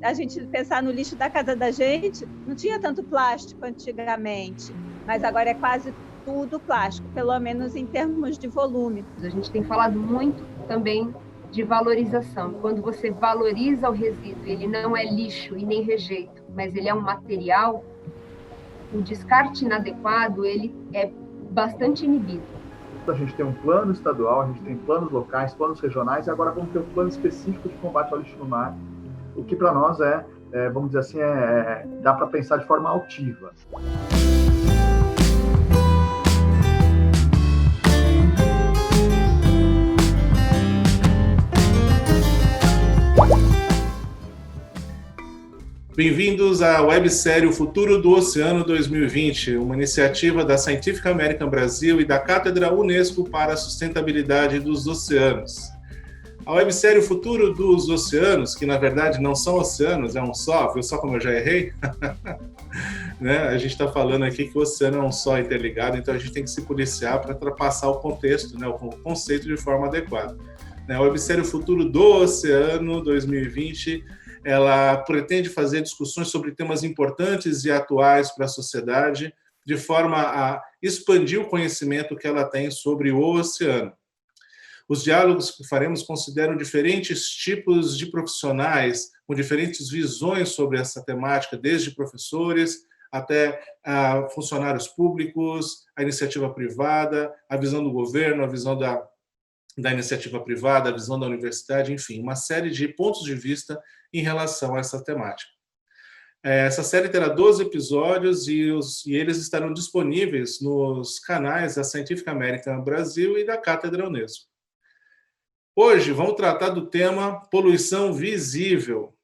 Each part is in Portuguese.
a gente pensar no lixo da casa da gente, não tinha tanto plástico antigamente, mas agora é quase tudo plástico, pelo menos em termos de volume. A gente tem falado muito também de valorização. Quando você valoriza o resíduo, ele não é lixo e nem rejeito, mas ele é um material, o descarte inadequado, ele é bastante inibido. A gente tem um plano estadual, a gente tem planos locais, planos regionais, e agora vamos ter um plano específico de combate ao lixo no mar, o que para nós vamos dizer assim, dá para pensar de forma altiva. Bem-vindos à websérie O Futuro do Oceano 2020, uma iniciativa da Scientific American Brasil e da Cátedra Unesco para a Sustentabilidade dos Oceanos. A websérie O Futuro dos Oceanos, que na verdade não são oceanos, é um só, viu só como eu já errei? Né? A gente está falando aqui que o oceano é um só interligado, então a gente tem que se policiar para ultrapassar o contexto, né, o conceito de forma adequada. A websérie O Futuro do Oceano 2020 ela pretende fazer discussões sobre temas importantes e atuais para a sociedade, de forma a expandir o conhecimento que ela tem sobre o oceano. Os diálogos que faremos consideram diferentes tipos de profissionais, com diferentes visões sobre essa temática, desde professores até funcionários públicos, a iniciativa privada, a visão do governo, a visão da iniciativa privada, a visão da universidade, enfim, uma série de pontos de vista em relação a essa temática. Essa série terá 12 episódios e eles estarão disponíveis nos canais da Scientific American Brasil e da Cátedra Unesco. Hoje vamos tratar do tema poluição visível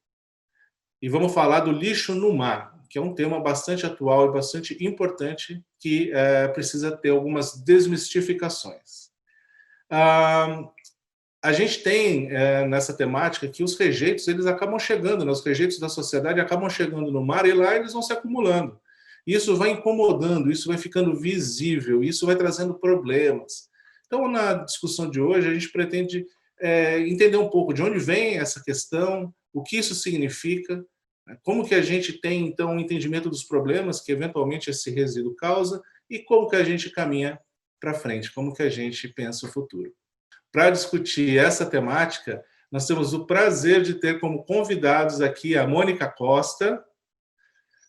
e vamos falar do lixo no mar, que é um tema bastante atual e bastante importante que precisa ter algumas desmistificações. A gente tem nessa temática que os rejeitos eles acabam chegando, né? Os rejeitos da sociedade acabam chegando no mar e lá eles vão se acumulando. Isso vai incomodando, isso vai ficando visível, isso vai trazendo problemas. Então, na discussão de hoje, a gente pretende entender um pouco de onde vem essa questão, o que isso significa, como que a gente tem, então, um entendimento dos problemas que, eventualmente, esse resíduo causa e como que a gente caminha para frente, como que a gente pensa o futuro. Para discutir essa temática, nós temos o prazer de ter como convidados aqui a Mônica Costa,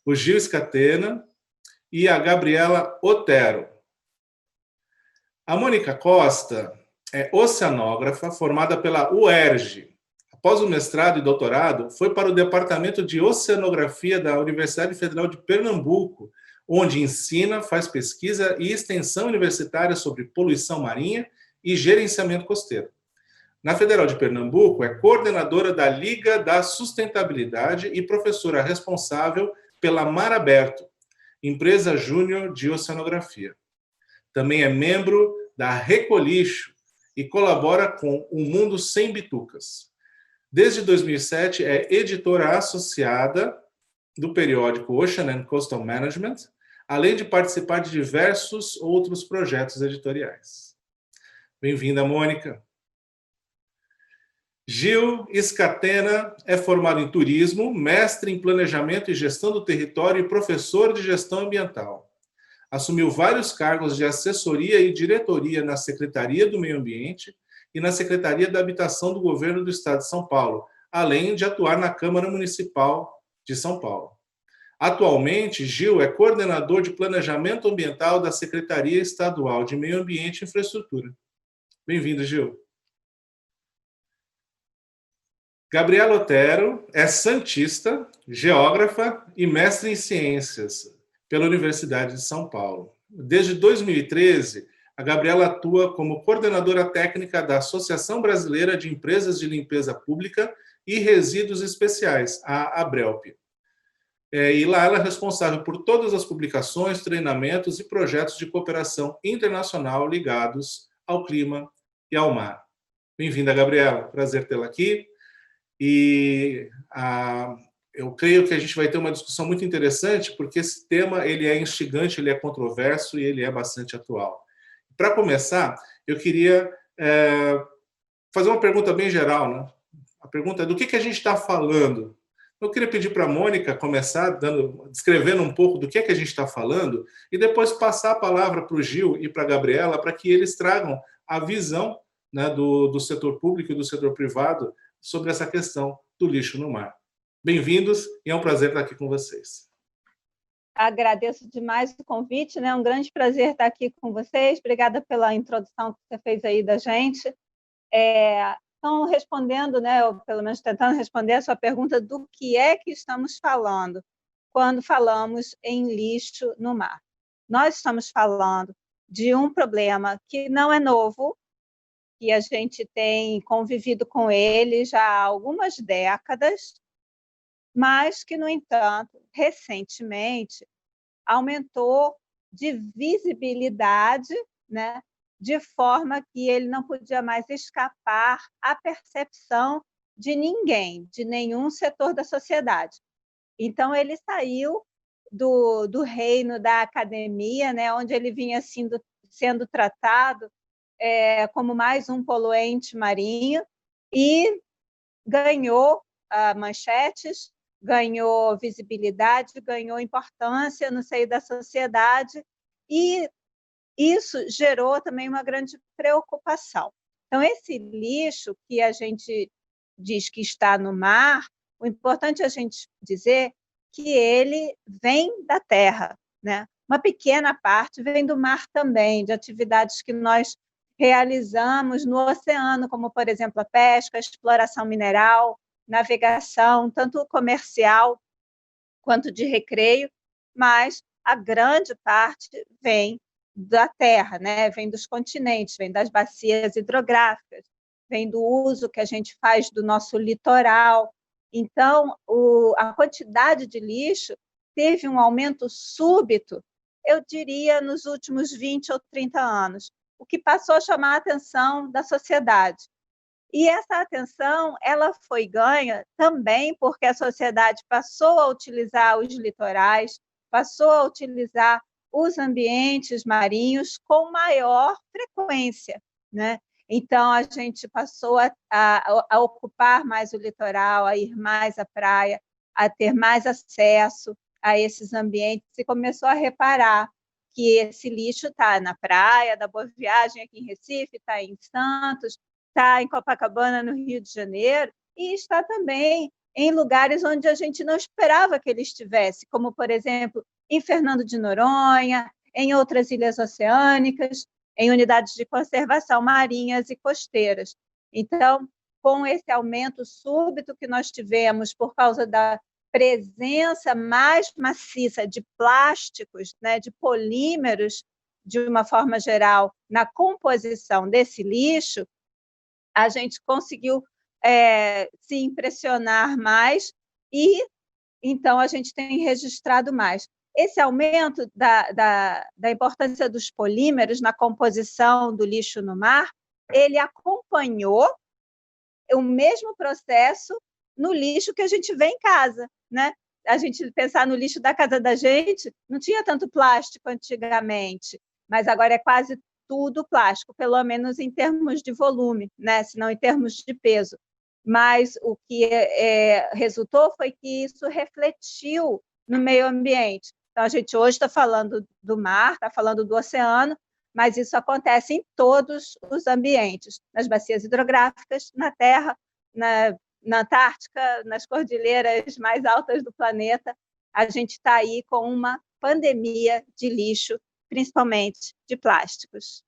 o Gil Scatena e a Gabriela Otero. A Mônica Costa é oceanógrafa formada pela UERJ. Após o mestrado e doutorado, foi para o Departamento de Oceanografia da Universidade Federal de Pernambuco, onde ensina, faz pesquisa e extensão universitária sobre poluição marinha e gerenciamento costeiro. Na Federal de Pernambuco, é coordenadora da Liga da Sustentabilidade e professora responsável pela Mar Aberto, empresa júnior de oceanografia. Também é membro da Recolixo e colabora com O Mundo Sem Bitucas. Desde 2007, é editora associada do periódico Ocean and Coastal Management, além de participar de diversos outros projetos editoriais. Bem-vinda, Mônica. Gil Scatena é formado em turismo, mestre em planejamento e gestão do território e professor de gestão ambiental. Assumiu vários cargos de assessoria e diretoria na Secretaria do Meio Ambiente e na Secretaria da Habitação do Governo do Estado de São Paulo, além de atuar na Câmara Municipal de São Paulo. Atualmente, Gil é coordenador de planejamento ambiental da Secretaria Estadual de Meio Ambiente e Infraestrutura. Bem-vindo, Gil. Gabriela Otero é santista, geógrafa e mestre em ciências pela Universidade de São Paulo. Desde 2013, a Gabriela atua como coordenadora técnica da Associação Brasileira de Empresas de Limpeza Pública e Resíduos Especiais, a ABRELP. E lá ela é responsável por todas as publicações, treinamentos e projetos de cooperação internacional ligados ao clima e ao mar. Bem-vinda, Gabriela. Prazer tê-la aqui. E eu creio que a gente vai ter uma discussão muito interessante, porque esse tema ele é instigante, ele é controverso e ele é bastante atual. Para começar, eu queria fazer uma pergunta bem geral, né? A pergunta é do que a gente está falando Eu queria pedir para a Mônica começar descrevendo um pouco do que é que a gente está falando e depois passar a palavra para o Gil e para a Gabriela para que eles tragam a visão, né, do setor público e do setor privado sobre essa questão do lixo no mar. Bem-vindos e é um prazer estar aqui com vocês. Agradeço demais o convite, né? Um grande prazer estar aqui com vocês. Obrigada pela introdução que você fez aí da gente. Então, respondendo, né, ou pelo menos tentando responder a sua pergunta do que é que estamos falando quando falamos em lixo no mar. Nós estamos falando de um problema que não é novo, que a gente tem convivido com ele já há algumas décadas, mas que, no entanto, recentemente aumentou de visibilidade, né, de forma que ele não podia mais escapar à percepção de ninguém, de nenhum setor da sociedade. Então, ele saiu do reino da academia, né, onde ele vinha sendo tratado como mais um poluente marinho, e ganhou manchetes, ganhou visibilidade, ganhou importância no seio da sociedade, e isso gerou também uma grande preocupação. Então, esse lixo que a gente diz que está no mar, o importante é a gente dizer que ele vem da terra, né? Uma pequena parte vem do mar também, de atividades que nós realizamos no oceano, como, por exemplo, a pesca, a exploração mineral, navegação, tanto comercial quanto de recreio, mas a grande parte vem da terra, né? Vem dos continentes, vem das bacias hidrográficas, vem do uso que a gente faz do nosso litoral. Então, a quantidade de lixo teve um aumento súbito, eu diria, nos últimos 20 ou 30 anos, o que passou a chamar a atenção da sociedade. E essa atenção ela foi ganha também porque a sociedade passou a utilizar os litorais, passou a utilizar os ambientes marinhos com maior frequência, né? Então, a gente passou a ocupar mais o litoral, a ir mais à praia, a ter mais acesso a esses ambientes, e começou a reparar que esse lixo está na praia da Boa Viagem, aqui em Recife, está em Santos, está em Copacabana, no Rio de Janeiro, e está também em lugares onde a gente não esperava que ele estivesse, como, por exemplo, em Fernando de Noronha, em outras ilhas oceânicas, em unidades de conservação marinhas e costeiras. Então, com esse aumento súbito que nós tivemos por causa da presença mais maciça de plásticos, né, de polímeros, de uma forma geral, na composição desse lixo, a gente conseguiu se impressionar mais e, então, a gente tem registrado mais. Esse aumento da importância dos polímeros na composição do lixo no mar, ele acompanhou o mesmo processo no lixo que a gente vê em casa, né? A gente pensar no lixo da casa da gente, não tinha tanto plástico antigamente, mas agora é quase tudo plástico, pelo menos em termos de volume, né? Se não em termos de peso. Mas o que resultou foi que isso refletiu no meio ambiente. Então, a gente hoje está falando do mar, está falando do oceano, mas isso acontece em todos os ambientes, nas bacias hidrográficas, na Terra, na Antártica, nas cordilheiras mais altas do planeta. A gente está aí com uma pandemia de lixo, principalmente de plásticos.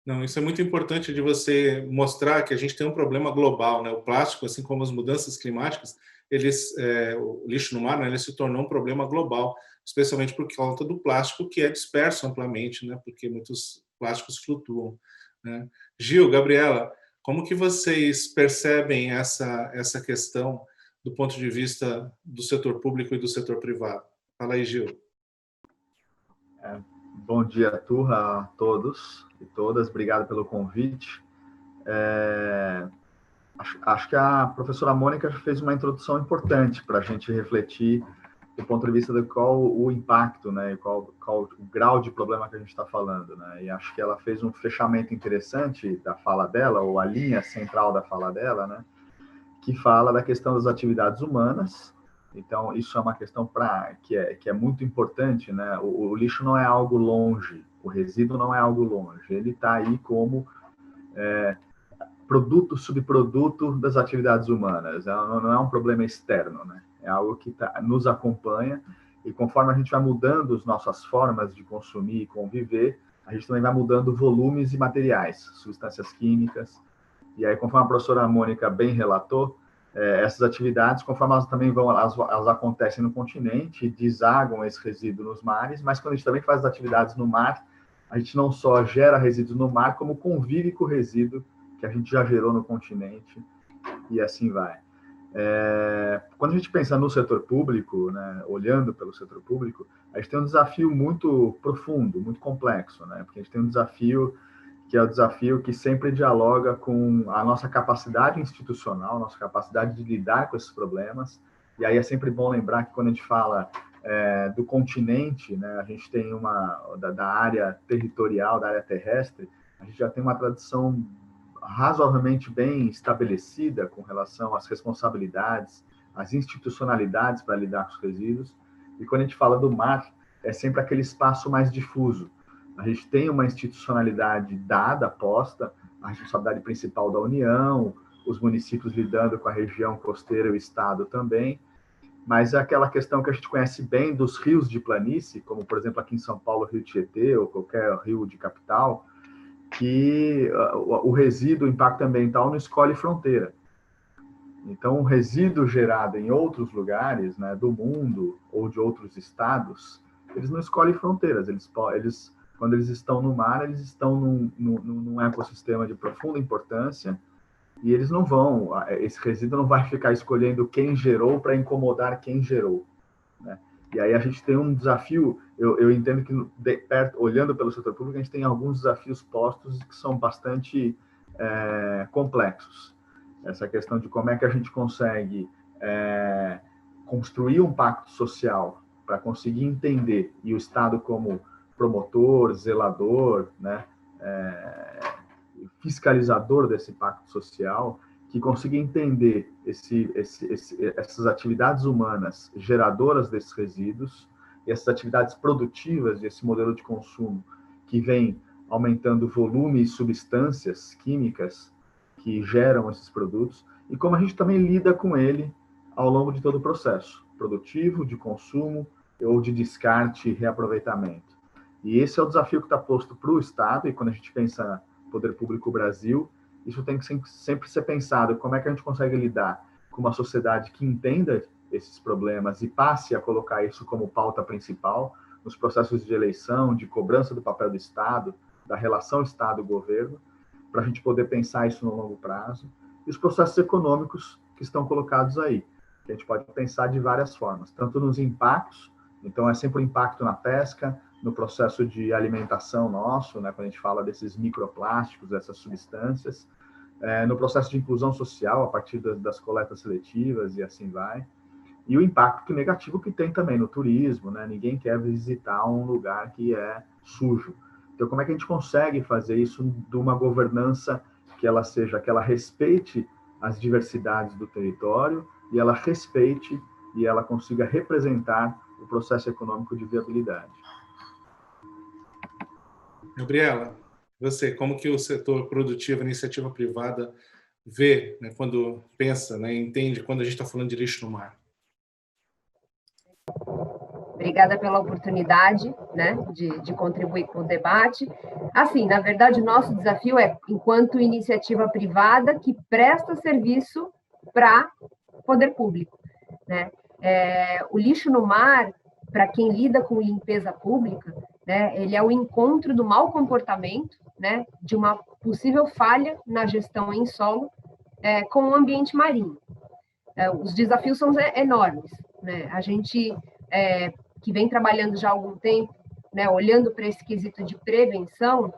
Não, isso é muito importante de você mostrar que a gente tem um problema global, né? O plástico, assim como as mudanças climáticas, o lixo no mar, né, ele se tornou um problema global, especialmente por conta do plástico que é disperso amplamente, né? Porque muitos plásticos flutuam, né? Gil, Gabriela, como que vocês percebem essa questão do ponto de vista do setor público e do setor privado? Fala aí, Gil. Bom dia, turma, a todos e todas. Obrigado pelo convite. Acho que a professora Mônica fez uma introdução importante para a gente refletir do ponto de vista de qual o impacto, né, qual o grau de problema que a gente está falando, né? E acho que ela fez um fechamento interessante da fala dela, ou a linha central da fala dela, né, que fala da questão das atividades humanas Então, isso é uma questão que é muito importante, né? O lixo não é algo longe, o resíduo não é algo longe, ele está aí como produto, subproduto das atividades humanas, não é um problema externo, né? É algo que nos acompanha, e conforme a gente vai mudando as nossas formas de consumir e conviver, a gente também vai mudando volumes e materiais, substâncias químicas, e aí, conforme a professora Mônica bem relatou, essas atividades, conforme elas também elas acontecem no continente, desagam esse resíduo nos mares, mas quando a gente também faz as atividades no mar, a gente não só gera resíduos no mar, como convive com o resíduo que a gente já gerou no continente, e assim vai. Quando a gente pensa no setor público, né, olhando pelo setor público, a gente tem um desafio muito profundo, muito complexo, né, porque a gente tem um desafio que é o desafio que sempre dialoga com a nossa capacidade institucional, nossa capacidade de lidar com esses problemas. E aí é sempre bom lembrar que quando a gente fala do continente, né, a gente tem da área territorial, da área terrestre, a gente já tem uma tradição razoavelmente bem estabelecida com relação às responsabilidades, às institucionalidades para lidar com os resíduos. E quando a gente fala do mar, é sempre aquele espaço mais difuso. A gente tem uma institucionalidade dada, posta, a responsabilidade principal da União, os municípios lidando com a região costeira e o Estado também, mas é aquela questão que a gente conhece bem dos rios de planície, como, por exemplo, aqui em São Paulo, o Rio Tietê, ou qualquer rio de capital, que o resíduo, o impacto ambiental, não escolhe fronteira. Então, o resíduo gerado em outros lugares, né, do mundo ou de outros estados, eles não escolhem fronteiras, quando eles estão no mar, eles estão num ecossistema de profunda importância, e eles não vão, esse resíduo não vai ficar escolhendo quem gerou para incomodar quem gerou, né? E aí a gente tem um desafio, eu entendo que, olhando pelo setor público, a gente tem alguns desafios postos que são bastante complexos. Essa questão de como é que a gente consegue construir um pacto social para conseguir entender, e o Estado como promotor, zelador, né, fiscalizador desse pacto social, que consiga entender essas atividades humanas geradoras desses resíduos, e essas atividades produtivas desse modelo de consumo que vem aumentando volume e substâncias químicas que geram esses produtos, e como a gente também lida com ele ao longo de todo o processo produtivo, de consumo ou de descarte e reaproveitamento. E esse é o desafio que está posto para o Estado, e quando a gente pensa no Poder Público Brasil, isso tem que sempre ser pensado, como é que a gente consegue lidar com uma sociedade que entenda esses problemas e passe a colocar isso como pauta principal nos processos de eleição, de cobrança do papel do Estado, da relação Estado-governo, para a gente poder pensar isso no longo prazo, e os processos econômicos que estão colocados aí, que a gente pode pensar de várias formas, tanto nos impactos, então é sempre um impacto na pesca, no processo de alimentação nosso, né, quando a gente fala desses microplásticos, dessas substâncias, no processo de inclusão social, a partir das coletas seletivas e assim vai, e o impacto negativo que tem também no turismo, né, ninguém quer visitar um lugar que é sujo. Então, como é que a gente consegue fazer isso de uma governança que ela respeite as diversidades do território e ela respeite e ela consiga representar o processo econômico de viabilidade? Gabriela, você, como que o setor produtivo, a iniciativa privada vê, né, quando pensa, né, entende quando a gente está falando de lixo no mar? Obrigada pela oportunidade, né, de contribuir com o debate. Assim, na verdade, o nosso desafio é, enquanto iniciativa privada que presta serviço para o poder público, né? O lixo no mar, para quem lida com limpeza pública, né, ele é o encontro do mau comportamento, né, de uma possível falha na gestão em solo com o ambiente marinho. Os desafios são enormes, né? A gente que vem trabalhando já há algum tempo, né, olhando para esse quesito de prevenção,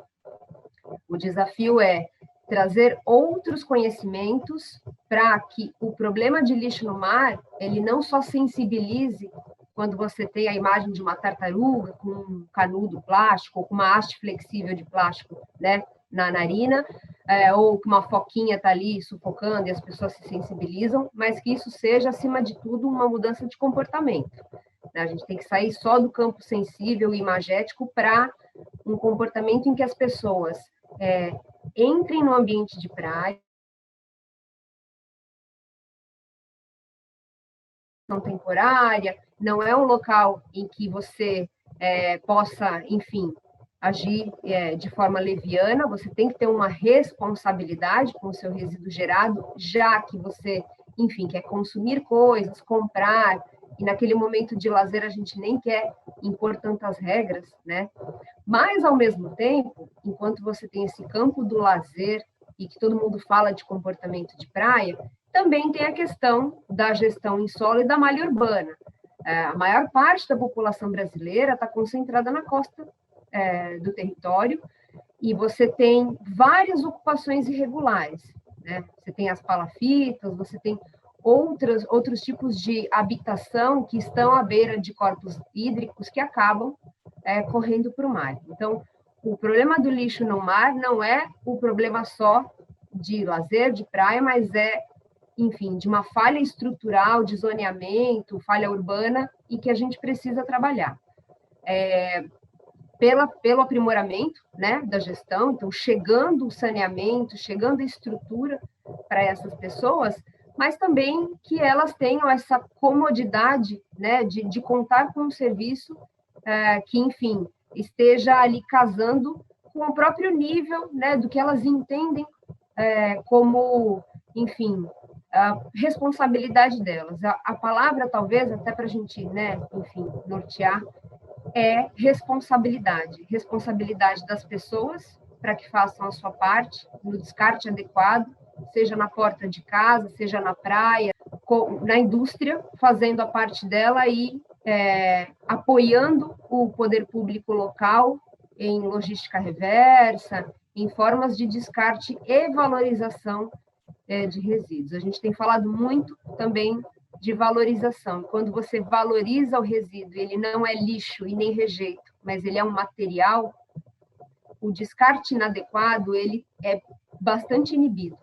o desafio é trazer outros conhecimentos para que o problema de lixo no mar, ele não só sensibilize quando você tem a imagem de uma tartaruga com um canudo plástico ou com uma haste flexível de plástico, né, na narina, ou que uma foquinha está ali sufocando e as pessoas se sensibilizam, mas que isso seja, acima de tudo, uma mudança de comportamento. A gente tem que sair só do campo sensível e imagético para um comportamento em que as pessoas entrem no ambiente de praia, não temporária, não é um local em que você possa, enfim, agir de forma leviana, você tem que ter uma responsabilidade com o seu resíduo gerado, já que você, enfim, quer consumir coisas, comprar, e naquele momento de lazer a gente nem quer impor tantas regras, né? Mas, ao mesmo tempo, enquanto você tem esse campo do lazer e que todo mundo fala de comportamento de praia, também tem a questão da gestão em solo e da malha urbana. A maior parte da população brasileira está concentrada na costa do território e você tem várias ocupações irregulares, né? Você tem as palafitas, você tem outros tipos de habitação que estão à beira de corpos hídricos que acabam correndo para o mar. Então, o problema do lixo no mar não é o problema só de lazer, de praia, mas enfim, de uma falha estrutural, de zoneamento, falha urbana, e que a gente precisa trabalhar. Pelo aprimoramento, né, da gestão, então, chegando o saneamento, chegando a estrutura para essas pessoas, mas também que elas tenham essa comodidade, né, de contar com um serviço que, enfim, esteja ali casando com o próprio nível, né, do que elas entendem como, enfim, a responsabilidade delas. A palavra, talvez, até para a gente, né, enfim, nortear, é responsabilidade. Responsabilidade das pessoas para que façam a sua parte no descarte adequado, seja na porta de casa, seja na praia, na indústria, fazendo a parte dela e apoiando o poder público local em logística reversa, em formas de descarte e valorização de resíduos. A gente tem falado muito também de valorização. Quando você valoriza o resíduo, ele não é lixo e nem rejeito, mas ele é um material, o descarte inadequado, ele é bastante inibido.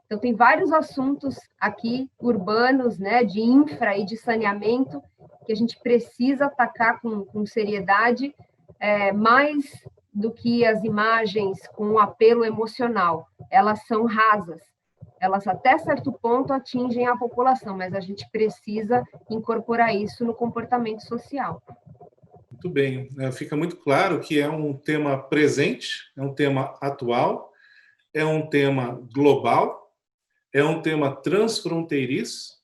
Então, tem vários assuntos aqui, urbanos, né, de infra e de saneamento, que a gente precisa atacar com seriedade, mais do que as imagens com um apelo emocional. Elas são rasas. Elas, até certo ponto, atingem a população, mas a gente precisa incorporar isso no comportamento social. Muito bem. Fica muito claro que é um tema presente, é um tema atual, é um tema global, é um tema transfronteiriço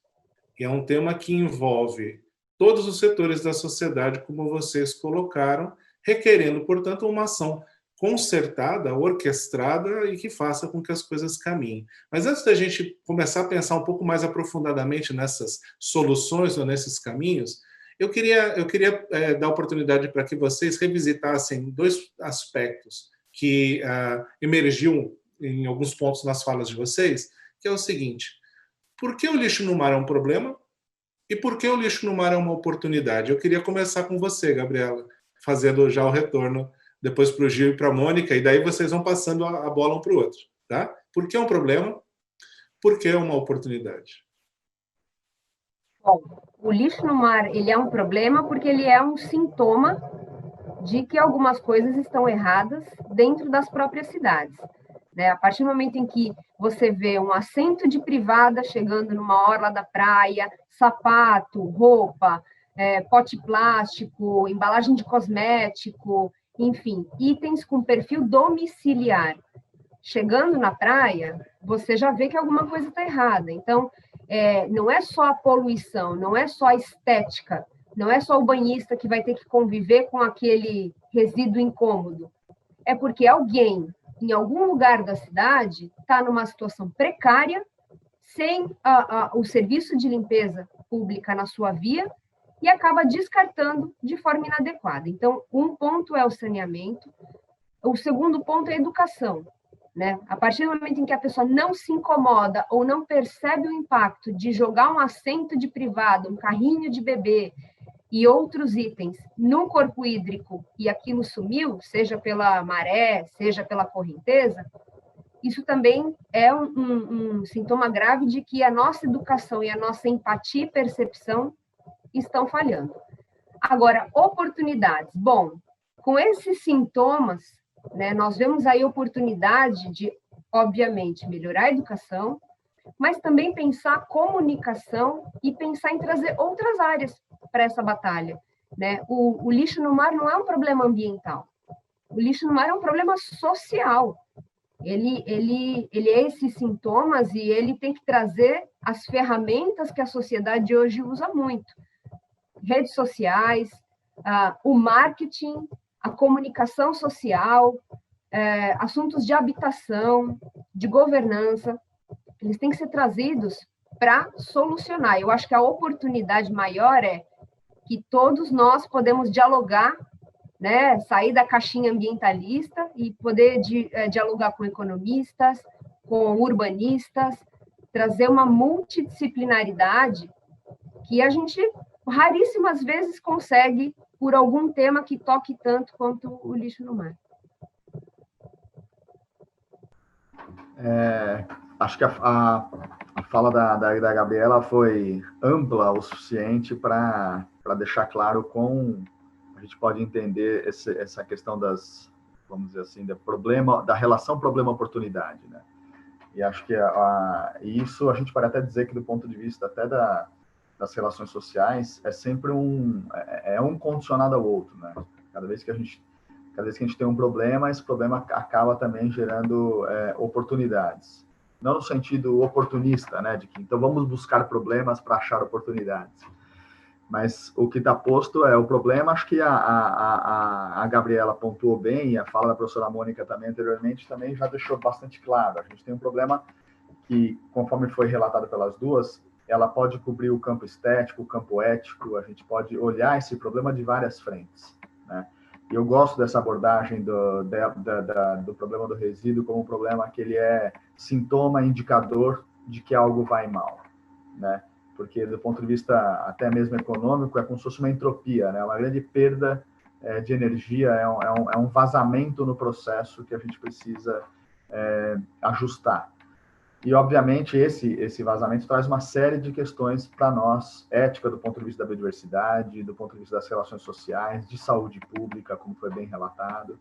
e é um tema que envolve todos os setores da sociedade, como vocês colocaram, requerendo, portanto, uma ação concertada, orquestrada e que faça com que as coisas caminhem. Mas antes da gente começar a pensar um pouco mais aprofundadamente nessas soluções ou nesses caminhos, eu queria dar oportunidade para que vocês revisitassem dois aspectos que emergiam em alguns pontos nas falas de vocês, que é o seguinte: por que o lixo no mar é um problema e por que o lixo no mar é uma oportunidade? Eu queria começar com você, Gabriela, fazendo já o retorno depois para o Gil e para a Mônica, e daí vocês vão passando a bola um para o outro, tá? Por que é um problema? Por que é uma oportunidade? Bom, o lixo no mar, ele é um problema porque ele é um sintoma de que algumas coisas estão erradas dentro das próprias cidades, né? A partir do momento em que você vê um assento de privada chegando numa orla da praia, sapato, roupa, pote plástico, embalagem de cosmético, enfim, itens com perfil domiciliar. Chegando na praia, você já vê que alguma coisa está errada. Então, não é só a poluição, não é só a estética, não é só o banhista que vai ter que conviver com aquele resíduo incômodo. É porque alguém, em algum lugar da cidade, está numa situação precária, sem o serviço de limpeza pública na sua via, e acaba descartando de forma inadequada. Então, um ponto é o saneamento, o segundo ponto é a educação, né? A partir do momento em que a pessoa não se incomoda ou não percebe o impacto de jogar um assento de privado, um carrinho de bebê, e outros itens no corpo hídrico e aquilo sumiu, seja pela maré, seja pela correnteza, isso também é um sintoma grave de que a nossa educação e a nossa empatia e percepção estão falhando. Agora, oportunidades. Bom, com esses sintomas, né, nós vemos aí oportunidade de, obviamente, melhorar a educação, mas também pensar a comunicação e pensar em trazer outras áreas para essa batalha, né? O lixo no mar não é um problema ambiental. O lixo no mar é um problema social. Ele é esses sintomas e ele tem que trazer as ferramentas que a sociedade hoje usa muito. Redes sociais, o marketing, a comunicação social, assuntos de habitação, de governança, eles têm que ser trazidos para solucionar. Eu acho que a oportunidade maior é que todos nós podemos dialogar, né, sair da caixinha ambientalista e poder dialogar com economistas, com urbanistas, trazer uma multidisciplinaridade que a gente raríssimas vezes consegue por algum tema que toque tanto quanto o lixo no mar. Acho que a fala da Gabriela foi ampla o suficiente para deixar claro como a gente pode entender essa questão vamos dizer assim, da relação problema-oportunidade, né? E acho que isso a gente pode até dizer que do ponto de vista até das relações sociais é sempre um condicionado ao outro, né? Cada vez que a gente tem um problema, esse problema acaba também gerando oportunidades. Não no sentido oportunista, né? De que então vamos buscar problemas para achar oportunidades. Mas o que está posto é o problema. Acho que a Gabriela pontuou bem, e a fala da professora Mônica também anteriormente também já deixou bastante claro. A gente tem um problema que, conforme foi relatado pelas duas, ela pode cobrir o campo estético, o campo ético, a gente pode olhar esse problema de várias frentes, né? E eu gosto dessa abordagem do problema do resíduo como um problema que ele é sintoma, indicador de que algo vai mal, né? Porque do ponto de vista até mesmo econômico é como se fosse uma entropia, né? Uma grande perda de energia, é um vazamento no processo que a gente precisa ajustar. E, obviamente, esse vazamento traz uma série de questões para nós, ética do ponto de vista da biodiversidade, do ponto de vista das relações sociais, de saúde pública, como foi bem relatado,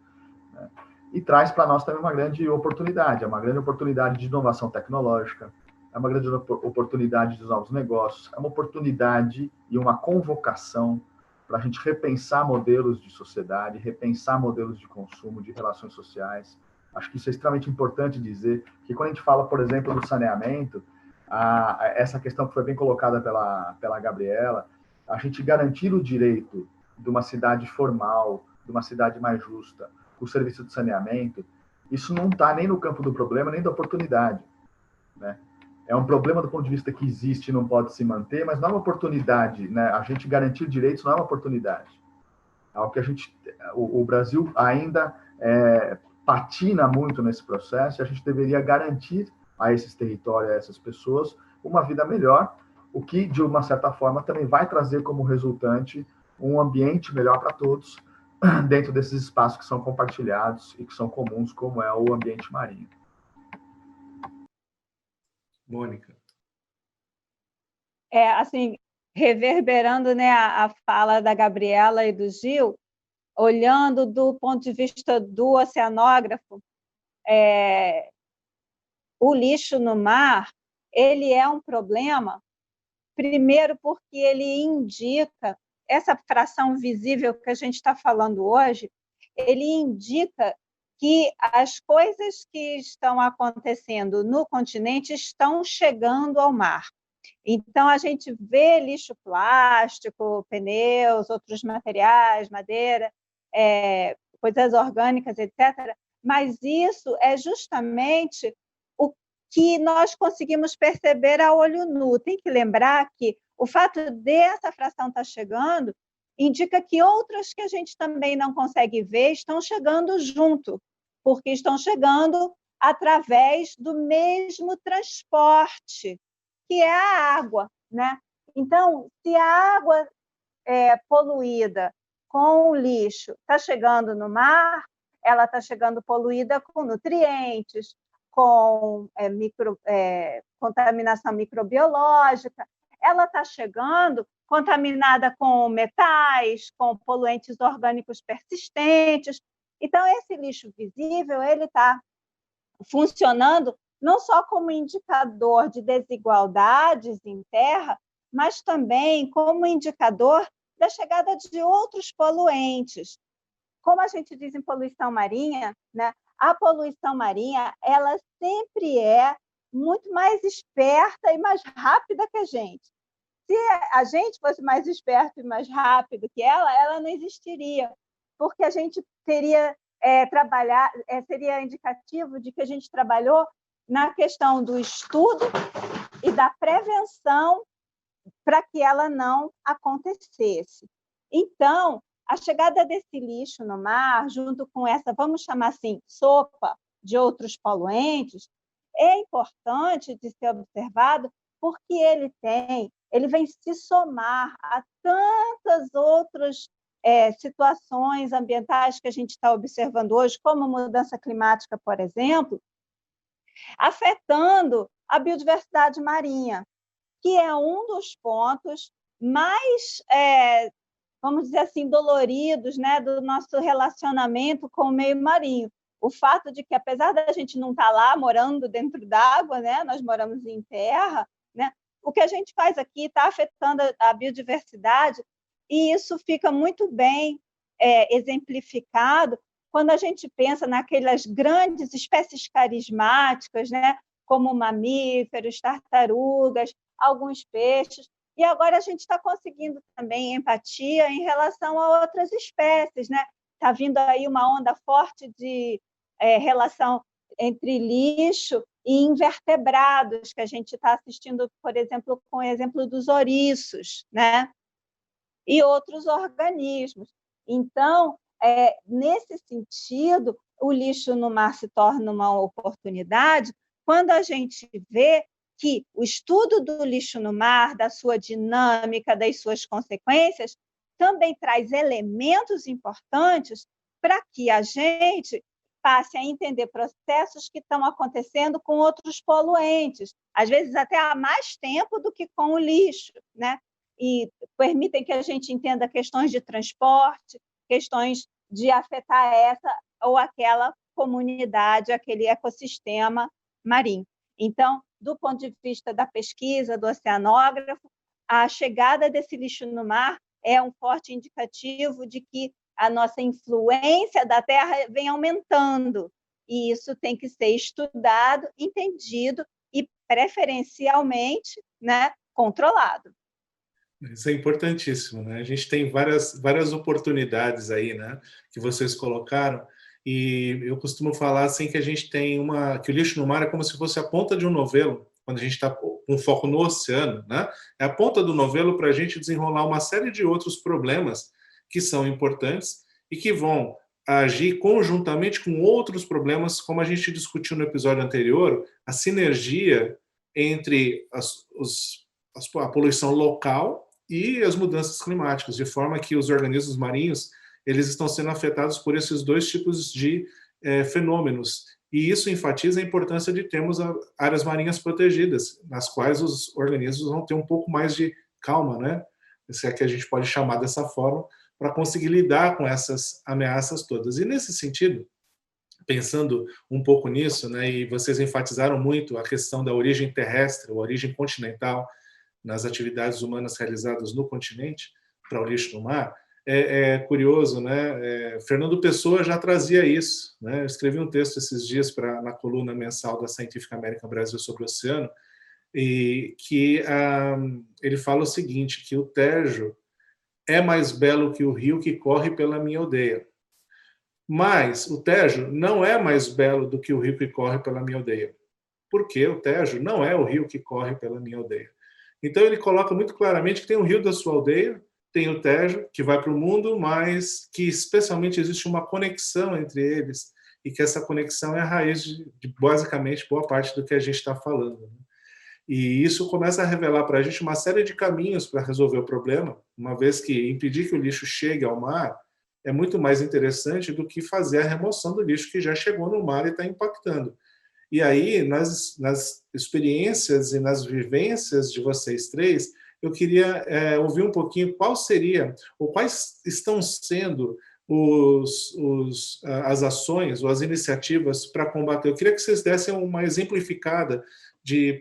né? E traz para nós também uma grande oportunidade, é uma grande oportunidade de inovação tecnológica, é uma grande oportunidade dos novos negócios, é uma oportunidade e uma convocação para a gente repensar modelos de sociedade, repensar modelos de consumo, de relações sociais. Acho que isso é extremamente importante dizer, que quando a gente fala, por exemplo, do saneamento, essa questão que foi bem colocada pela Gabriela, a gente garantir o direito de uma cidade formal, de uma cidade mais justa, com o serviço de saneamento, isso não está nem no campo do problema, nem da oportunidade, né? É um problema do ponto de vista que existe e não pode se manter, mas não é uma oportunidade, né? A gente garantir direitos não é uma oportunidade. Algo que o Brasil ainda patina muito nesse processo, e a gente deveria garantir a esses territórios, a essas pessoas, uma vida melhor, o que, de uma certa forma, também vai trazer como resultante um ambiente melhor para todos, dentro desses espaços que são compartilhados e que são comuns, como é o ambiente marinho. Mônica. Assim, reverberando, né, a fala da Gabriela e do Gil, olhando do ponto de vista do oceanógrafo, o lixo no mar, ele é um problema, primeiro porque ele indica, essa fração visível que a gente está falando hoje, ele indica que as coisas que estão acontecendo no continente estão chegando ao mar. Então, a gente vê lixo plástico, pneus, outros materiais, madeira, coisas orgânicas, etc. Mas isso é justamente o que nós conseguimos perceber a olho nu. Tem que lembrar que o fato dessa fração estar chegando indica que outras que a gente também não consegue ver estão chegando junto, porque estão chegando através do mesmo transporte, que é a água, né? Então, se a água poluída com o lixo está chegando no mar, ela está chegando poluída com nutrientes, com contaminação microbiológica, ela está chegando contaminada com metais, com poluentes orgânicos persistentes. Então, esse lixo visível ele está funcionando não só como indicador de desigualdades em terra, mas também como indicador da chegada de outros poluentes. Como a gente diz em poluição marinha, né, a poluição marinha ela sempre é muito mais esperta e mais rápida que a gente. Se a gente fosse mais esperto e mais rápido que ela não existiria, porque a gente teria seria indicativo de que a gente trabalhou na questão do estudo e da prevenção para que ela não acontecesse. Então, a chegada desse lixo no mar, junto com essa, vamos chamar assim, sopa de outros poluentes, é importante de ser observado porque ele vem se somar a tantas outras situações ambientais que a gente está observando hoje, como mudança climática, por exemplo, afetando a biodiversidade marinha, que é um dos pontos mais, vamos dizer assim, doloridos, né, do nosso relacionamento com o meio marinho. O fato de que, apesar da gente não estar lá morando dentro d'água, né, nós moramos em terra, né, o que a gente faz aqui está afetando a biodiversidade, e isso fica muito bem exemplificado quando a gente pensa naquelas grandes espécies carismáticas, né, como mamíferos, tartarugas, alguns peixes, e agora a gente está conseguindo também empatia em relação a outras espécies, né? Está vindo aí uma onda forte de relação entre lixo e invertebrados, que a gente está assistindo, por exemplo, com o exemplo dos ouriços, né? E outros organismos. Então, nesse sentido, o lixo no mar se torna uma oportunidade quando a gente vê que o estudo do lixo no mar, da sua dinâmica, das suas consequências, também traz elementos importantes para que a gente passe a entender processos que estão acontecendo com outros poluentes, às vezes até há mais tempo do que com o lixo, né? E permitem que a gente entenda questões de transporte, questões de afetar essa ou aquela comunidade, aquele ecossistema marinho. Então, do ponto de vista da pesquisa, do oceanógrafo, a chegada desse lixo no mar é um forte indicativo de que a nossa influência da Terra vem aumentando, e isso tem que ser estudado, entendido e, preferencialmente, né, controlado. Isso é importantíssimo, né? A gente tem várias oportunidades aí, né, que vocês colocaram, e eu costumo falar assim que a gente tem que o lixo no mar é como se fosse a ponta de um novelo, quando a gente está com foco no oceano, né? É a ponta do novelo para a gente desenrolar uma série de outros problemas que são importantes e que vão agir conjuntamente com outros problemas, como a gente discutiu no episódio anterior, a sinergia entre a poluição local e as mudanças climáticas, de forma que os organismos marinhos eles estão sendo afetados por esses dois tipos de fenômenos. E isso enfatiza a importância de termos áreas marinhas protegidas, nas quais os organismos vão ter um pouco mais de calma, né? Se é que a gente pode chamar dessa forma, para conseguir lidar com essas ameaças todas. E nesse sentido, pensando um pouco nisso, né, e vocês enfatizaram muito a questão da origem terrestre, a origem continental, nas atividades humanas realizadas no continente, para o lixo no mar, é curioso, né? Fernando Pessoa já trazia isso, né? Eu escrevi um texto esses dias na coluna mensal da Scientific American Brasil sobre o oceano, e que ele fala o seguinte, que o Tejo é mais belo que o rio que corre pela minha aldeia. Mas o Tejo não é mais belo do que o rio que corre pela minha aldeia. Porque o Tejo não é o rio que corre pela minha aldeia. Então ele coloca muito claramente que tem o rio da sua aldeia, tem o Tejo, que vai para o mundo, mas que especialmente existe uma conexão entre eles, e que essa conexão é a raiz de basicamente boa parte do que a gente está falando. E isso começa a revelar para a gente uma série de caminhos para resolver o problema, uma vez que impedir que o lixo chegue ao mar é muito mais interessante do que fazer a remoção do lixo que já chegou no mar e está impactando. E aí, nas experiências e nas vivências de vocês três, eu queria ouvir um pouquinho qual seria, ou quais estão sendo as ações ou as iniciativas para combater. Eu queria que vocês dessem uma exemplificada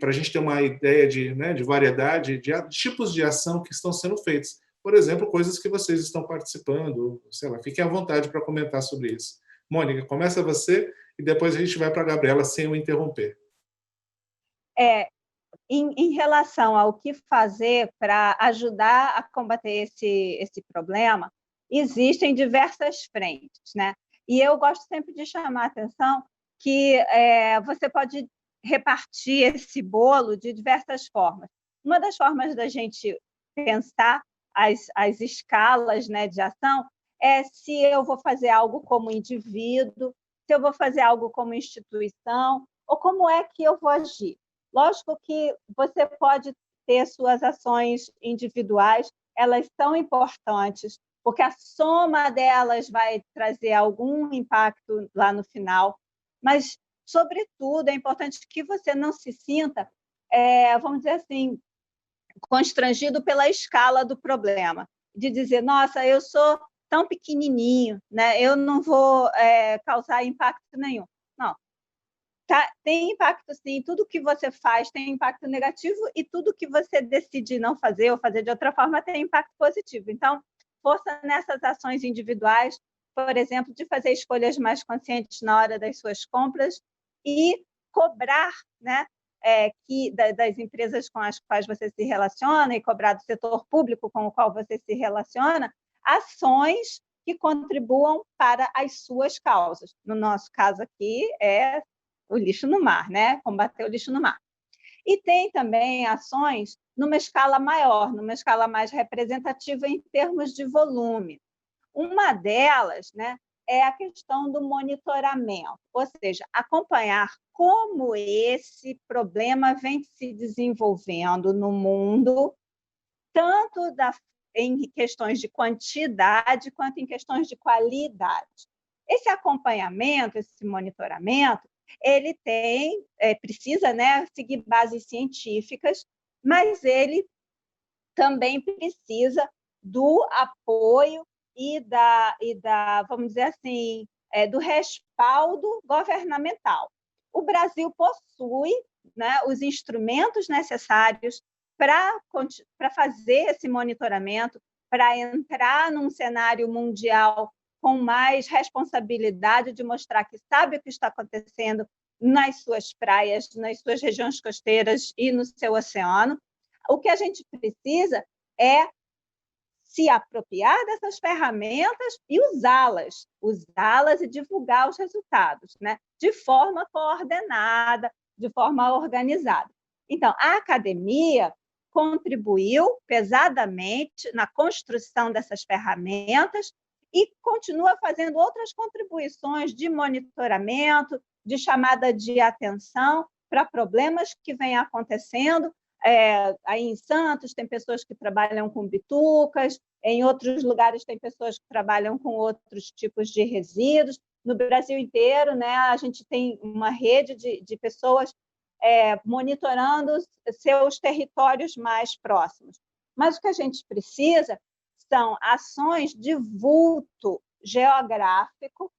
para a gente ter uma ideia de variedade de tipos de ação que estão sendo feitos. Por exemplo, coisas que vocês estão participando, sei lá, fiquem à vontade para comentar sobre isso. Mônica, começa você e depois a gente vai para a Gabriela sem eu interromper. Em relação ao que fazer para ajudar a combater esse problema, existem diversas frentes, né? E eu gosto sempre de chamar a atenção que você pode repartir esse bolo de diversas formas. Uma das formas da gente pensar as escalas, né, de ação é se eu vou fazer algo como indivíduo, se eu vou fazer algo como instituição, ou como é que eu vou agir. Lógico que você pode ter suas ações individuais, elas são importantes, porque a soma delas vai trazer algum impacto lá no final, mas, sobretudo, é importante que você não se sinta, vamos dizer assim, constrangido pela escala do problema, de dizer, nossa, eu sou tão pequenininho, né? Eu não vou causar impacto nenhum. Não. Tem impacto, sim. Tudo que você faz tem impacto negativo e tudo que você decide não fazer ou fazer de outra forma tem impacto positivo. Então, força nessas ações individuais, por exemplo, de fazer escolhas mais conscientes na hora das suas compras e cobrar, né, das empresas com as quais você se relaciona e cobrar do setor público com o qual você se relaciona ações que contribuam para as suas causas. No nosso caso aqui é o lixo no mar, né? Combater o lixo no mar. E tem também ações numa escala maior, numa escala mais representativa em termos de volume. Uma delas, né, é a questão do monitoramento, ou seja, acompanhar como esse problema vem se desenvolvendo no mundo, tanto em questões de quantidade quanto em questões de qualidade. Esse acompanhamento, esse monitoramento, ele precisa, né, seguir bases científicas, mas ele também precisa do apoio e vamos dizer assim, do respaldo governamental. O Brasil possui, né, os instrumentos necessários para fazer esse monitoramento, para entrar num cenário mundial com mais responsabilidade de mostrar que sabe o que está acontecendo nas suas praias, nas suas regiões costeiras e no seu oceano. O que a gente precisa é se apropriar dessas ferramentas e usá-las e divulgar os resultados, né? De forma coordenada, de forma organizada. Então, a academia contribuiu pesadamente na construção dessas ferramentas e continua fazendo outras contribuições de monitoramento, de chamada de atenção para problemas que vêm acontecendo. Aí em Santos tem pessoas que trabalham com bitucas, em outros lugares tem pessoas que trabalham com outros tipos de resíduos. No Brasil inteiro, né, a gente tem uma rede de pessoas monitorando seus territórios mais próximos. Mas o que a gente precisa são ações de vulto geográfico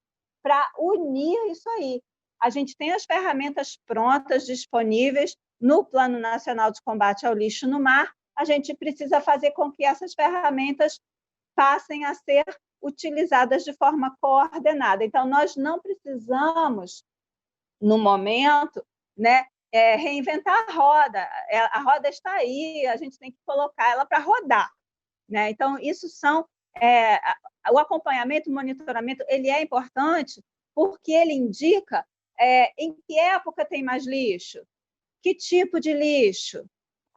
para unir isso aí. A gente tem as ferramentas prontas, disponíveis no Plano Nacional de Combate ao Lixo no Mar, a gente precisa fazer com que essas ferramentas passem a ser utilizadas de forma coordenada. Então, nós não precisamos, no momento, né, reinventar a roda está aí, a gente tem que colocar ela para rodar. Né? Então, isso são... o acompanhamento, o monitoramento, ele é importante porque ele indica em que época tem mais lixo, que tipo de lixo,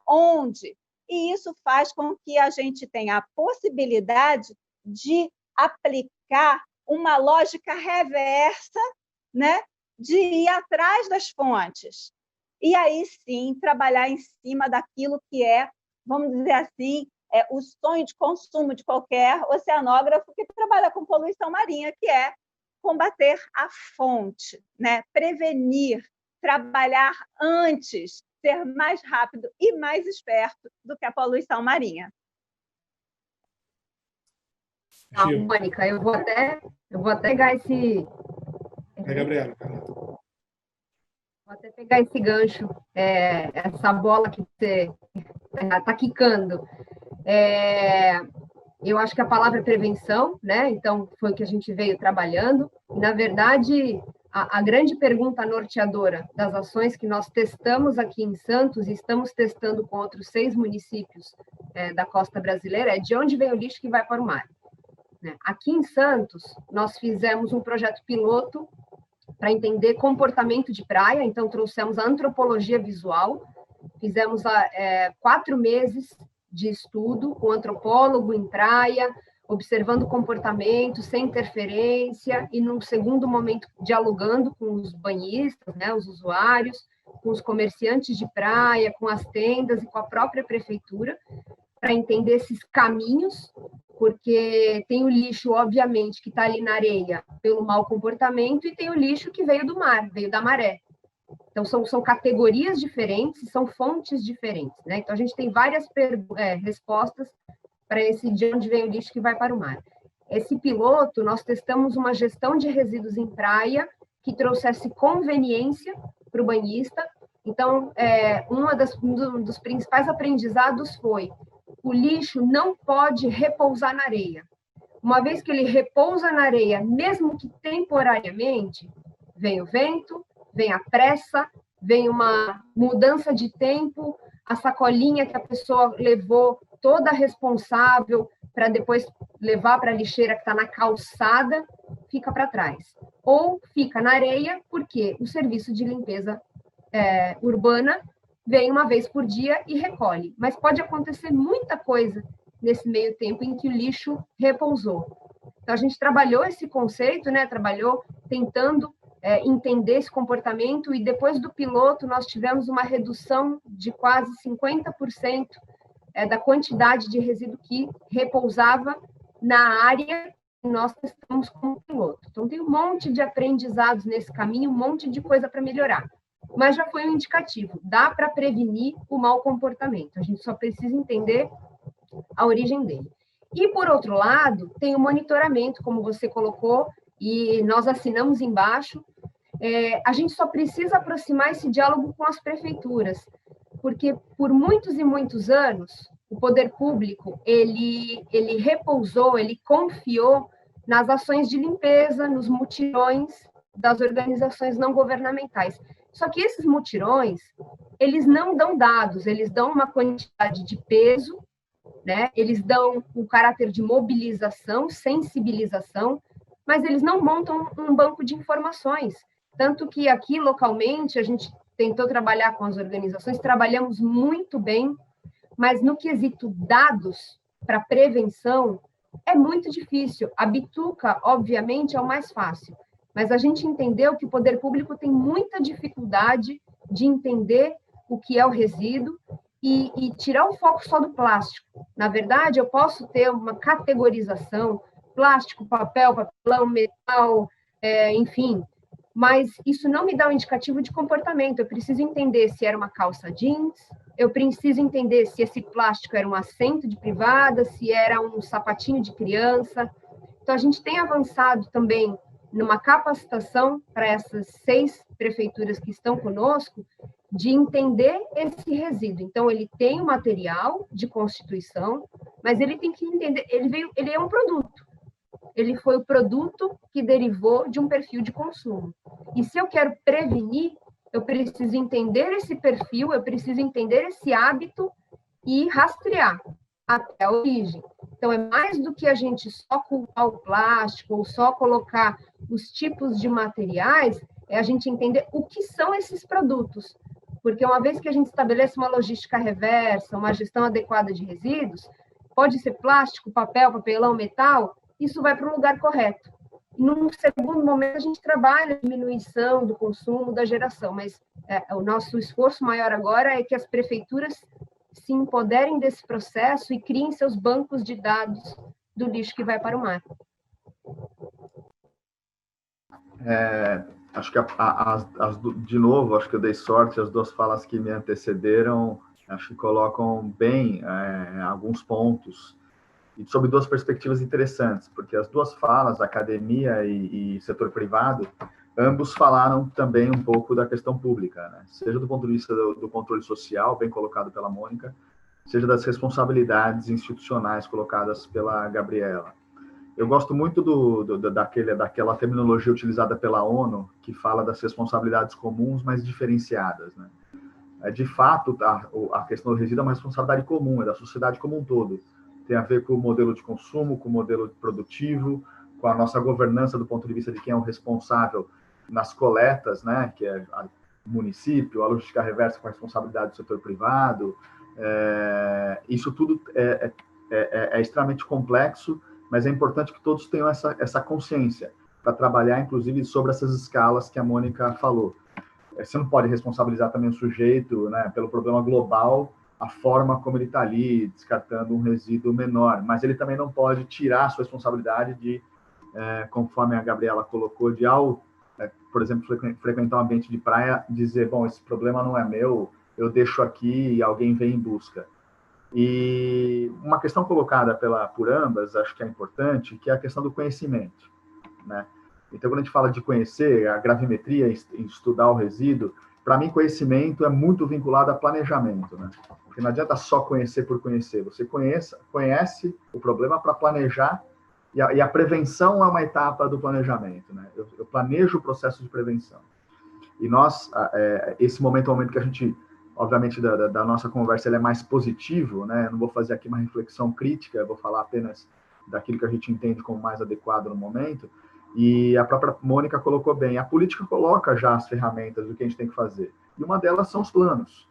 onde. E isso faz com que a gente tenha a possibilidade de aplicar uma lógica reversa, né, de ir atrás das fontes e aí sim trabalhar em cima daquilo que é, vamos dizer assim, o sonho de consumo de qualquer oceanógrafo que trabalha com poluição marinha, que é combater a fonte, né? Prevenir, trabalhar antes, ser mais rápido e mais esperto do que a poluição marinha. Mônica, eu vou até pegar esse... Gabriela. Vou até pegar esse gancho, essa bola que você está quicando. Eu acho que a palavra é prevenção, né? Então, foi o que a gente veio trabalhando. E, na verdade, a grande pergunta norteadora das ações que nós testamos aqui em Santos, e estamos testando com outros 6 municípios da costa brasileira, é de onde vem o lixo que vai para o mar. Aqui em Santos, nós fizemos um projeto piloto para entender comportamento de praia, então trouxemos a antropologia visual, fizemos 4 meses de estudo com antropólogo em praia, observando o comportamento, sem interferência, e num segundo momento dialogando com os banhistas, né, os usuários, com os comerciantes de praia, com as tendas e com a própria prefeitura, para entender esses caminhos, porque tem o lixo, obviamente, que está ali na areia pelo mau comportamento, e tem o lixo que veio do mar, veio da maré. Então, são categorias diferentes, são fontes diferentes, né? Então, a gente tem várias respostas para esse de onde vem o lixo que vai para o mar. Esse piloto, nós testamos uma gestão de resíduos em praia que trouxesse conveniência para o banhista. Então, um dos principais aprendizados foi: o lixo não pode repousar na areia. Uma vez que ele repousa na areia, mesmo que temporariamente, vem o vento, vem a pressa, vem uma mudança de tempo, a sacolinha que a pessoa levou, toda responsável, para depois levar para a lixeira que está na calçada, fica para trás. Ou fica na areia, porque o serviço de limpeza urbana vem uma vez por dia e recolhe. Mas pode acontecer muita coisa nesse meio tempo em que o lixo repousou. Então, a gente trabalhou esse conceito, né? Trabalhou tentando entender esse comportamento, e depois do piloto nós tivemos uma redução de quase 50% da quantidade de resíduo que repousava na área que nós testamos como piloto. Então, tem um monte de aprendizados nesse caminho, um monte de coisa para melhorar. Mas já foi um indicativo, dá para prevenir o mau comportamento, a gente só precisa entender a origem dele. E, por outro lado, tem o monitoramento, como você colocou, e nós assinamos embaixo. A gente só precisa aproximar esse diálogo com as prefeituras, porque por muitos e muitos anos, o poder público, ele repousou, ele confiou nas ações de limpeza, nos mutirões das organizações não governamentais. Só que esses mutirões, eles não dão dados, eles dão uma quantidade de peso, né? Eles dão um caráter de mobilização, sensibilização, mas eles não montam um banco de informações. Tanto que aqui, localmente, a gente tentou trabalhar com as organizações, trabalhamos muito bem, mas no quesito dados para prevenção, é muito difícil. A bituca, obviamente, é o mais fácil, mas a gente entendeu que o poder público tem muita dificuldade de entender o que é o resíduo e tirar o foco só do plástico. Na verdade, eu posso ter uma categorização, plástico, papelão, metal, enfim, mas isso não me dá um indicativo de comportamento. Eu preciso entender se era uma calça jeans, eu preciso entender se esse plástico era um assento de privada, se era um sapatinho de criança. Então, a gente tem avançado também numa capacitação para essas 6 prefeituras que estão conosco, de entender esse resíduo. Então, ele tem o material de constituição, mas ele tem que entender, ele é um produto. Ele foi o produto que derivou de um perfil de consumo. E se eu quero prevenir, eu preciso entender esse perfil, eu preciso entender esse hábito e rastrear até a origem. Então, é mais do que a gente só culpar o plástico ou só colocar os tipos de materiais, é a gente entender o que são esses produtos. Porque uma vez que a gente estabelece uma logística reversa, uma gestão adequada de resíduos, pode ser plástico, papelão, metal, isso vai para o lugar correto. Num segundo momento, a gente trabalha a diminuição do consumo, da geração, mas o nosso esforço maior agora é que as prefeituras se empoderem desse processo e criem seus bancos de dados do lixo que vai para o mar. Acho que, de novo, acho que eu dei sorte, as duas falas que me antecederam, acho que colocam bem alguns pontos, e sobre duas perspectivas interessantes, porque as duas falas, academia e setor privado, ambos falaram também um pouco da questão pública, né? Seja do ponto de vista do controle social, bem colocado pela Mônica, seja das responsabilidades institucionais colocadas pela Gabriela. Eu gosto muito daquela terminologia utilizada pela ONU, que fala das responsabilidades comuns, mas diferenciadas, né? De fato, a questão do resíduo é uma responsabilidade comum, é da sociedade como um todo. Tem a ver com o modelo de consumo, com o modelo produtivo, com a nossa governança do ponto de vista de quem é o responsável nas coletas, né, que é o município, a logística reversa com a responsabilidade do setor privado. Isso tudo é extremamente complexo, mas é importante que todos tenham essa consciência para trabalhar, inclusive, sobre essas escalas que a Mônica falou. Você não pode responsabilizar também o sujeito, né, pelo problema global, a forma como ele está ali, descartando um resíduo menor, mas ele também não pode tirar a sua responsabilidade de, conforme a Gabriela colocou, de por exemplo, frequentar um ambiente de praia, dizer, bom, esse problema não é meu, eu deixo aqui e alguém vem em busca. E uma questão colocada por ambas, acho que é importante, que é a questão do conhecimento, né? Então, quando a gente fala de conhecer, a gravimetria, estudar o resíduo, para mim, conhecimento é muito vinculado a planejamento, né? Porque não adianta só conhecer por conhecer. Você conhece o problema para planejar, e a prevenção é uma etapa do planejamento, né? Eu planejo o processo de prevenção. E esse momento é o momento que a gente, obviamente, da nossa conversa, ele é mais positivo, né? Eu não vou fazer aqui uma reflexão crítica, eu vou falar apenas daquilo que a gente entende como mais adequado no momento. E a própria Mônica colocou bem, a política coloca já as ferramentas do que a gente tem que fazer. E uma delas são os planos.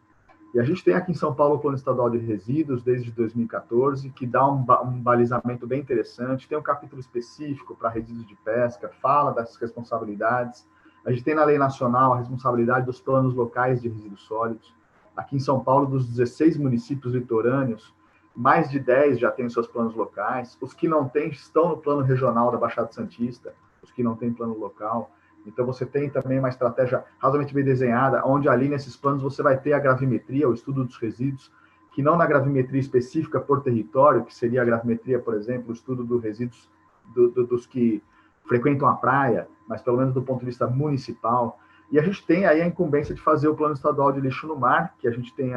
E a gente tem aqui em São Paulo o Plano Estadual de Resíduos, desde 2014, que dá um balizamento bem interessante. Tem um capítulo específico para resíduos de pesca, fala das responsabilidades. A gente tem na lei nacional a responsabilidade dos planos locais de resíduos sólidos. Aqui em São Paulo, dos 16 municípios litorâneos, mais de 10 já têm os seus planos locais. Os que não têm estão no plano regional da Baixada Santista, os que não têm plano local. Então, você tem também uma estratégia razoavelmente bem desenhada, onde ali nesses planos você vai ter a gravimetria, o estudo dos resíduos, que não na gravimetria específica por território, que seria a gravimetria, por exemplo, o estudo dos resíduos dos que frequentam a praia, mas pelo menos do ponto de vista municipal. E a gente tem aí a incumbência de fazer o Plano Estadual de Lixo no Mar, que a gente tem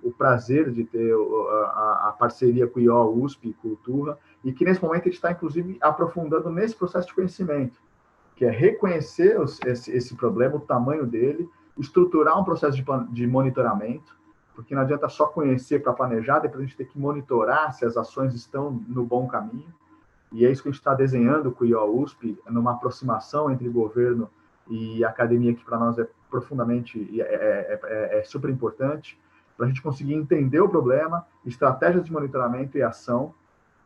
o prazer de ter a parceria com o IO, USP, com o Turra, e que nesse momento a gente está, inclusive, aprofundando nesse processo de conhecimento, que é reconhecer esse problema, o tamanho dele, estruturar um processo de monitoramento, porque não adianta só conhecer para planejar, depois a gente tem que monitorar se as ações estão no bom caminho, e é isso que a gente está desenhando com o IO, USP, numa aproximação entre governo e academia, que para nós é profundamente, super importante, para a gente conseguir entender o problema, estratégias de monitoramento e ação.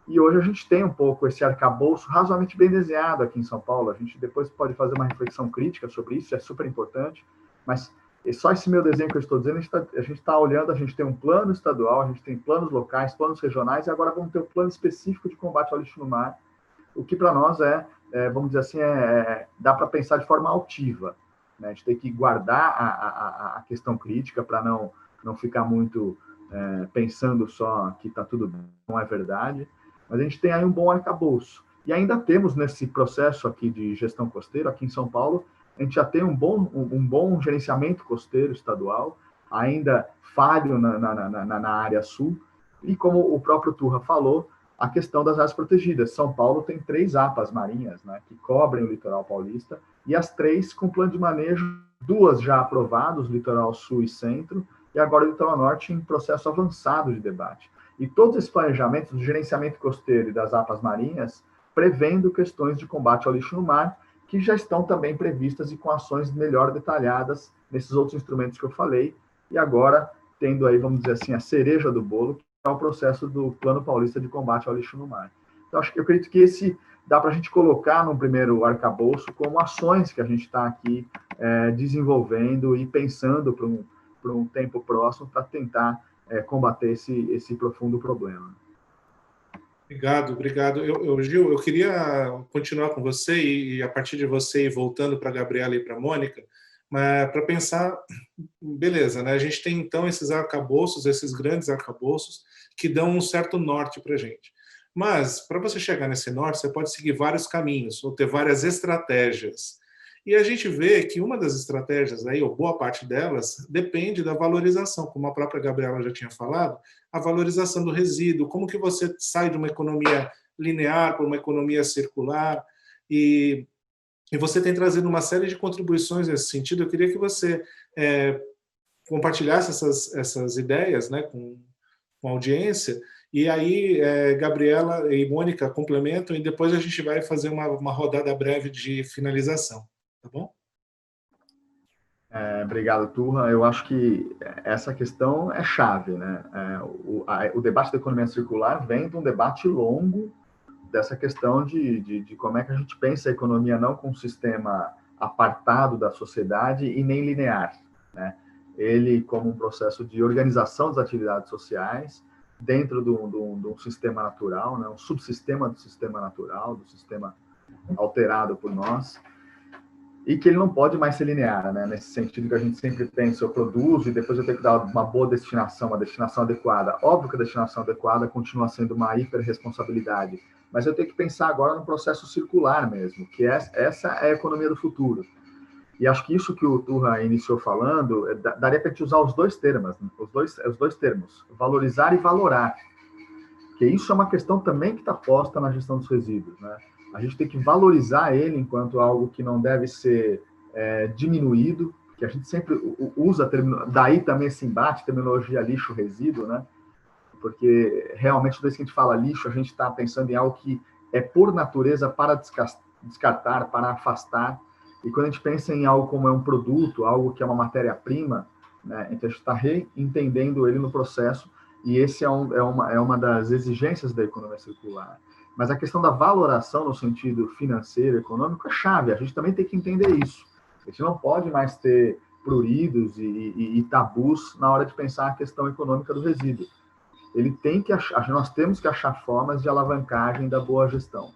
E hoje a gente tem um pouco esse arcabouço razoavelmente bem desenhado aqui em São Paulo. A gente depois pode fazer uma reflexão crítica sobre isso, é super importante, mas só esse meu desenho que eu estou dizendo, a gente está olhando, a gente tem um plano estadual, a gente tem planos locais, planos regionais, e agora vamos ter um plano específico de combate ao lixo no mar, o que para nós vamos dizer assim, dá para pensar de forma altiva, né? A gente tem que guardar a questão crítica para não ficar muito pensando só que está tudo bem, não é verdade, mas a gente tem aí um bom arcabouço. E ainda temos nesse processo aqui de gestão costeira, aqui em São Paulo, a gente já tem um bom gerenciamento costeiro estadual, ainda falho na área sul, e como o próprio Turra falou, a questão das áreas protegidas. São Paulo tem 3 APAs marinhas, né, que cobrem o litoral paulista, e as 3 com plano de manejo, 2 já aprovadas, litoral sul e centro, e agora o litoral norte em processo avançado de debate. E todos esses planejamentos do gerenciamento costeiro e das APAs marinhas, prevendo questões de combate ao lixo no mar, que já estão também previstas e com ações melhor detalhadas nesses outros instrumentos que eu falei, e agora tendo aí, vamos dizer assim, a cereja do bolo, que é o processo do Plano Paulista de Combate ao Lixo no Mar. Então, eu acredito que dá para a gente colocar no primeiro arcabouço como ações que a gente está aqui desenvolvendo e pensando para um tempo próximo para tentar combater esse profundo problema. Obrigado. Gil, eu queria continuar com você e a partir de você ir voltando para a Gabriela e para a Mônica, para pensar, beleza, né? A gente tem então esses arcabouços, esses grandes arcabouços que dão um certo norte para a gente. Mas, para você chegar nesse norte, você pode seguir vários caminhos, ou ter várias estratégias. E a gente vê que uma das estratégias, aí, ou boa parte delas, depende da valorização, como a própria Gabriela já tinha falado, a valorização do resíduo, como que você sai de uma economia linear para uma economia circular, e você tem trazido uma série de contribuições nesse sentido. Eu queria que você compartilhasse essas ideias, né, com a audiência. E aí, Gabriela e Mônica complementam, e depois a gente vai fazer uma rodada breve de finalização. Tá bom? Obrigado, Turra. Eu acho que essa questão é chave, né? O debate da economia circular vem de um debate longo dessa questão de como é que a gente pensa a economia não como um sistema apartado da sociedade e nem linear, né? Ele como um processo de organização das atividades sociais dentro de um sistema natural, né? Um subsistema do sistema natural, do sistema alterado por nós, e que ele não pode mais ser linear, né? Nesse sentido que a gente sempre pensa, eu produzo e depois eu tenho que dar uma boa destinação, uma destinação adequada. Óbvio que a destinação adequada continua sendo uma hiperresponsabilidade, mas eu tenho que pensar agora no processo circular mesmo, que essa é a economia do futuro. E acho que isso que o Turra iniciou falando, daria para a gente usar os dois termos, né? os dois termos, valorizar e valorar, que isso é uma questão também que está posta na gestão dos resíduos, né? A gente tem que valorizar ele enquanto algo que não deve ser diminuído, que a gente sempre usa, daí também esse embate, terminologia lixo-resíduo, né? Porque realmente, toda vez que a gente fala lixo, a gente está pensando em algo que é por natureza para descartar, para afastar, e quando a gente pensa em algo como um produto, algo que é uma matéria-prima, né? Então a gente está reentendendo ele no processo, e esse é uma das exigências da economia circular. Mas a questão da valoração no sentido financeiro, econômico, é chave. A gente também tem que entender isso. A gente não pode mais ter pruridos e tabus na hora de pensar a questão econômica do resíduo. Nós temos que achar formas de alavancagem da boa gestão.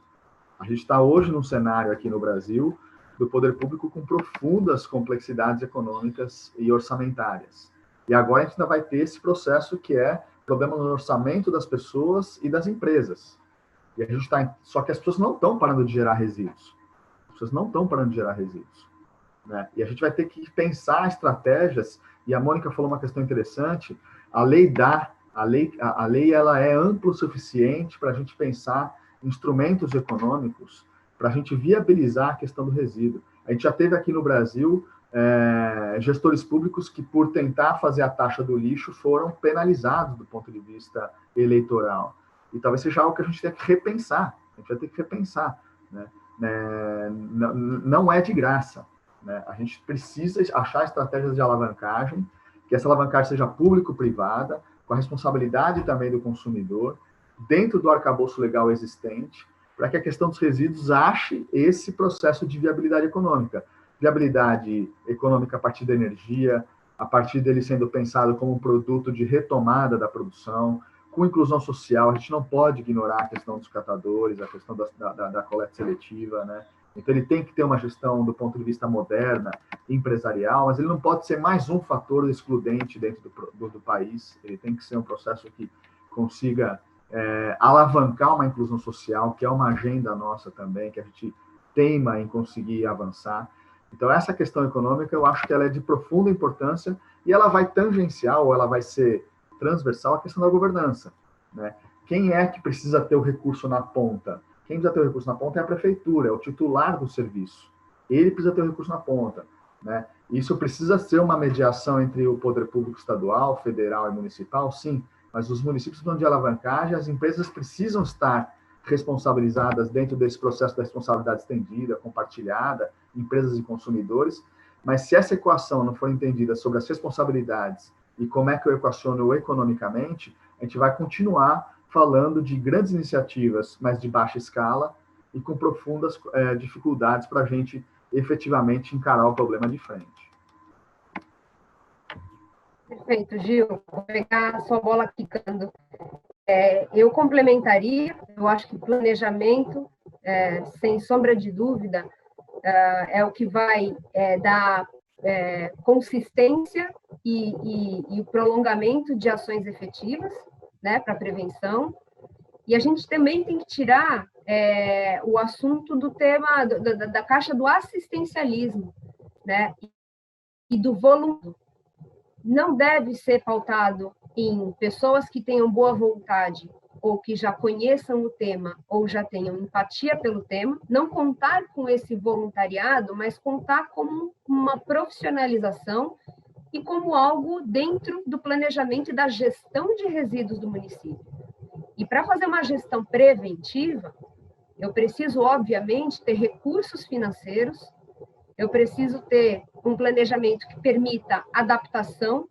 A gente está hoje num cenário aqui no Brasil do poder público com profundas complexidades econômicas e orçamentárias. E agora a gente ainda vai ter esse processo que é problema no orçamento das pessoas e das empresas. E a gente só que as pessoas não estão parando de gerar resíduos. As pessoas não estão parando de gerar resíduos, né? E a gente vai ter que pensar estratégias, e a Mônica falou uma questão interessante, a lei ela é ampla o suficiente para a gente pensar instrumentos econômicos para a gente viabilizar a questão do resíduo. A gente já teve aqui no Brasil gestores públicos que, por tentar fazer a taxa do lixo, foram penalizados do ponto de vista eleitoral. E talvez seja algo que a gente tem que repensar. A gente vai ter que repensar, né? Não é de graça, né? A gente precisa achar estratégias de alavancagem, que essa alavancagem seja público-privada, com a responsabilidade também do consumidor, dentro do arcabouço legal existente, para que a questão dos resíduos ache esse processo de viabilidade econômica. Viabilidade econômica a partir da energia, a partir dele sendo pensado como um produto de retomada da produção, com inclusão social. A gente não pode ignorar a questão dos catadores, a questão da coleta seletiva, né? Então, ele tem que ter uma gestão do ponto de vista moderna, empresarial, mas ele não pode ser mais um fator excludente dentro do país. Ele tem que ser um processo que consiga alavancar uma inclusão social, que é uma agenda nossa também, que a gente teima em conseguir avançar. Então, essa questão econômica, eu acho que ela é de profunda importância e ela vai tangenciar, ou ela vai ser transversal à questão da governança, né? Quem é que precisa ter o recurso na ponta? Quem precisa ter o recurso na ponta é a prefeitura, é o titular do serviço. Ele precisa ter o recurso na ponta, né? Isso precisa ser uma mediação entre o poder público estadual, federal e municipal, sim, mas os municípios precisam de alavancagem, as empresas precisam estar responsabilizadas dentro desse processo da responsabilidade estendida, compartilhada, empresas e consumidores, mas se essa equação não for entendida sobre as responsabilidades e como é que eu equaciono economicamente, a gente vai continuar falando de grandes iniciativas, mas de baixa escala, e com profundas dificuldades para a gente efetivamente encarar o problema de frente. Perfeito, Gil. Vou pegar a sua bola quicando. Eu complementaria, eu acho que planejamento, sem sombra de dúvida, é o que vai dar consistência e o prolongamento de ações efetivas, né, para prevenção. E a gente também tem que tirar o assunto do tema da caixa do assistencialismo, né, e do volume. Não deve ser pautado em pessoas que tenham boa vontade ou que já conheçam o tema ou já tenham empatia pelo tema, não contar com esse voluntariado, mas contar como uma profissionalização e como algo dentro do planejamento e da gestão de resíduos do município. E para fazer uma gestão preventiva, eu preciso, obviamente, ter recursos financeiros, eu preciso ter um planejamento que permita adaptação,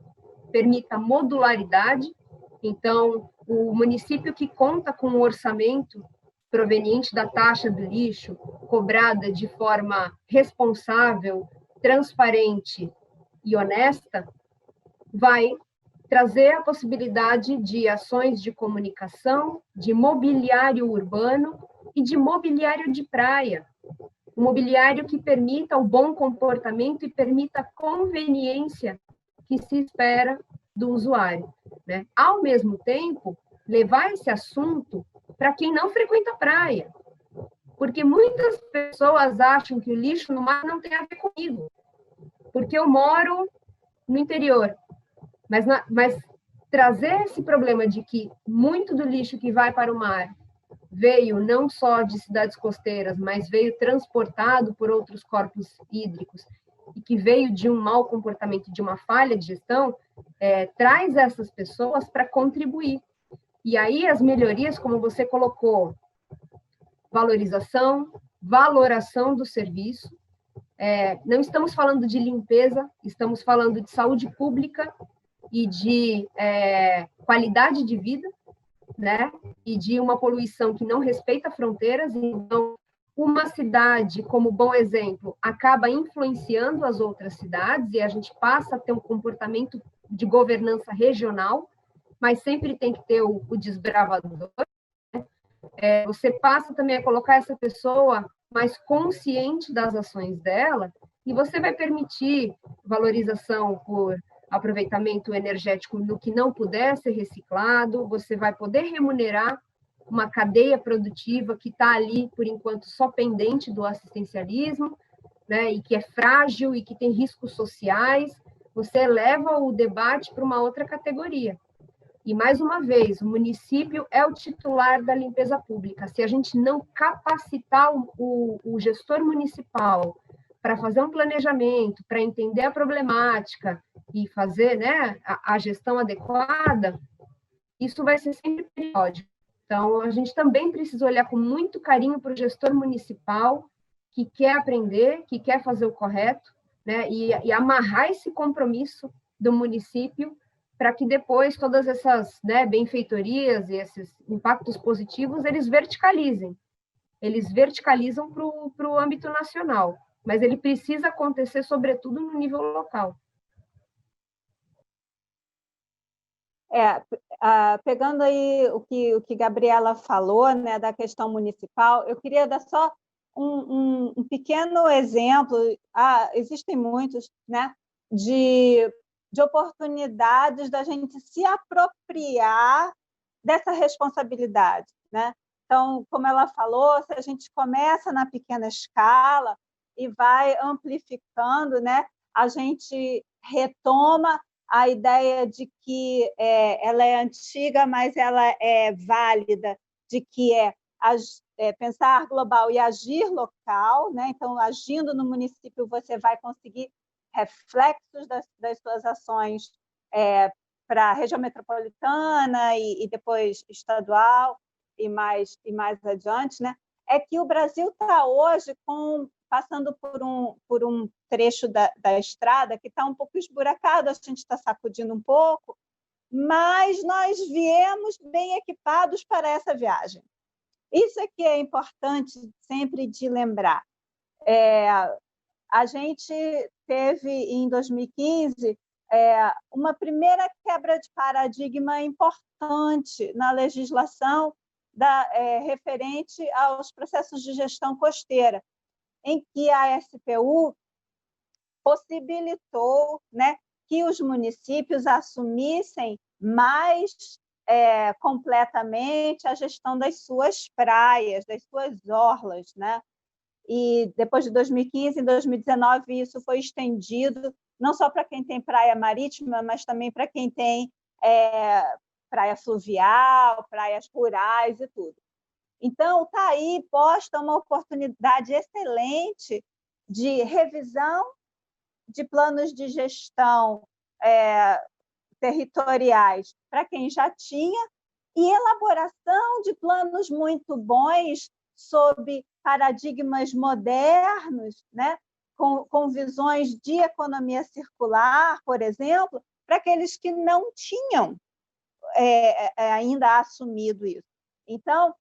permita modularidade. Então, o município que conta com um orçamento proveniente da taxa do lixo, cobrada de forma responsável, transparente e honesta, vai trazer a possibilidade de ações de comunicação, de mobiliário urbano e de mobiliário de praia. Um mobiliário que permita o bom comportamento e permita a conveniência que se espera do usuário, né? Ao mesmo tempo, levar esse assunto para quem não frequenta a praia, porque muitas pessoas acham que o lixo no mar não tem a ver comigo, porque eu moro no interior, mas trazer esse problema de que muito do lixo que vai para o mar veio não só de cidades costeiras, mas veio transportado por outros corpos hídricos e que veio de um mau comportamento, de uma falha de gestão, traz essas pessoas para contribuir. E aí as melhorias, como você colocou, valorização, valoração do serviço, não estamos falando de limpeza, estamos falando de saúde pública e de qualidade de vida, né? E de uma poluição que não respeita fronteiras. Então, uma cidade, como bom exemplo, acaba influenciando as outras cidades e a gente passa a ter um comportamento de governança regional, mas sempre tem que ter o desbravador. Você passa também a colocar essa pessoa mais consciente das ações dela e você vai permitir valorização por aproveitamento energético no que não puder ser reciclado, você vai poder remunerar uma cadeia produtiva que está ali, por enquanto, só pendente do assistencialismo, né, e que é frágil e que tem riscos sociais, você eleva o debate para uma outra categoria. E, mais uma vez, o município é o titular da limpeza pública. Se a gente não capacitar o gestor municipal para fazer um planejamento, para entender a problemática e fazer, né, a gestão adequada, isso vai ser sempre periódico. Então, a gente também precisa olhar com muito carinho para o gestor municipal que quer aprender, que quer fazer o correto, né, e amarrar esse compromisso do município para que depois todas essas, né, benfeitorias e esses impactos positivos, eles verticalizem. Eles verticalizam para o âmbito nacional, mas ele precisa acontecer, sobretudo, no nível local. Pegando aí o que Gabriela falou, né, da questão municipal, eu queria dar só um pequeno exemplo, existem muitos, né, de oportunidades da gente se apropriar dessa responsabilidade, né? Então, como ela falou, se a gente começa na pequena escala e vai amplificando, né, a gente retoma a ideia de que ela é antiga, mas ela é válida, de que pensar global e agir local, né? Então, agindo no município, você vai conseguir reflexos das suas ações para a região metropolitana e depois estadual e mais adiante, né? É que o Brasil está hoje passando por um trecho da estrada que está um pouco esburacado, a gente está sacudindo um pouco, mas nós viemos bem equipados para essa viagem. Isso é que é importante sempre de lembrar. A gente teve, em 2015, uma primeira quebra de paradigma importante na legislação referente aos processos de gestão costeira, em que a SPU possibilitou, né, que os municípios assumissem mais completamente a gestão das suas praias, das suas orlas, né? E depois de 2015, em 2019, isso foi estendido não só para quem tem praia marítima, mas também para quem tem praia fluvial, praias rurais e tudo. Então, está aí posta uma oportunidade excelente de revisão de planos de gestão territoriais para quem já tinha e elaboração de planos muito bons sob paradigmas modernos, né? com visões de economia circular, por exemplo, para aqueles que não tinham ainda assumido isso. Então,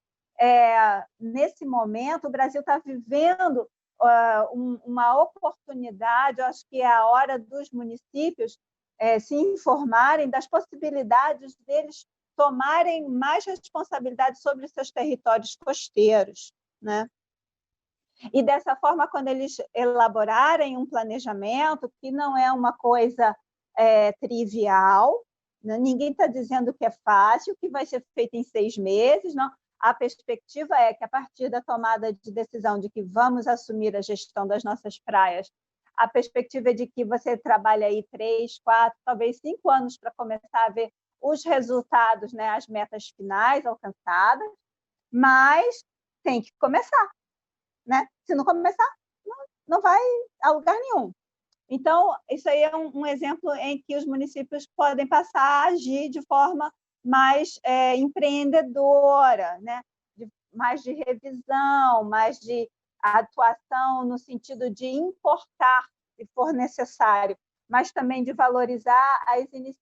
nesse momento, o Brasil está vivendo uma oportunidade, eu acho que é a hora dos municípios se informarem das possibilidades deles tomarem mais responsabilidade sobre os seus territórios costeiros, né? E, dessa forma, quando eles elaborarem um planejamento, que não é uma coisa trivial, né? Ninguém está dizendo que é fácil, que vai ser feito em 6 meses, não. A perspectiva é que, a partir da tomada de decisão de que vamos assumir a gestão das nossas praias, a perspectiva é de que você trabalha aí 3, 4, talvez 5 anos para começar a ver os resultados, né, as metas finais alcançadas, mas tem que começar, né? Se não começar, não vai a lugar nenhum. Então, isso aí é um exemplo em que os municípios podem passar a agir de forma mais empreendedora, né? Mais de revisão, mais de atuação no sentido de importar, se for necessário, mas também de valorizar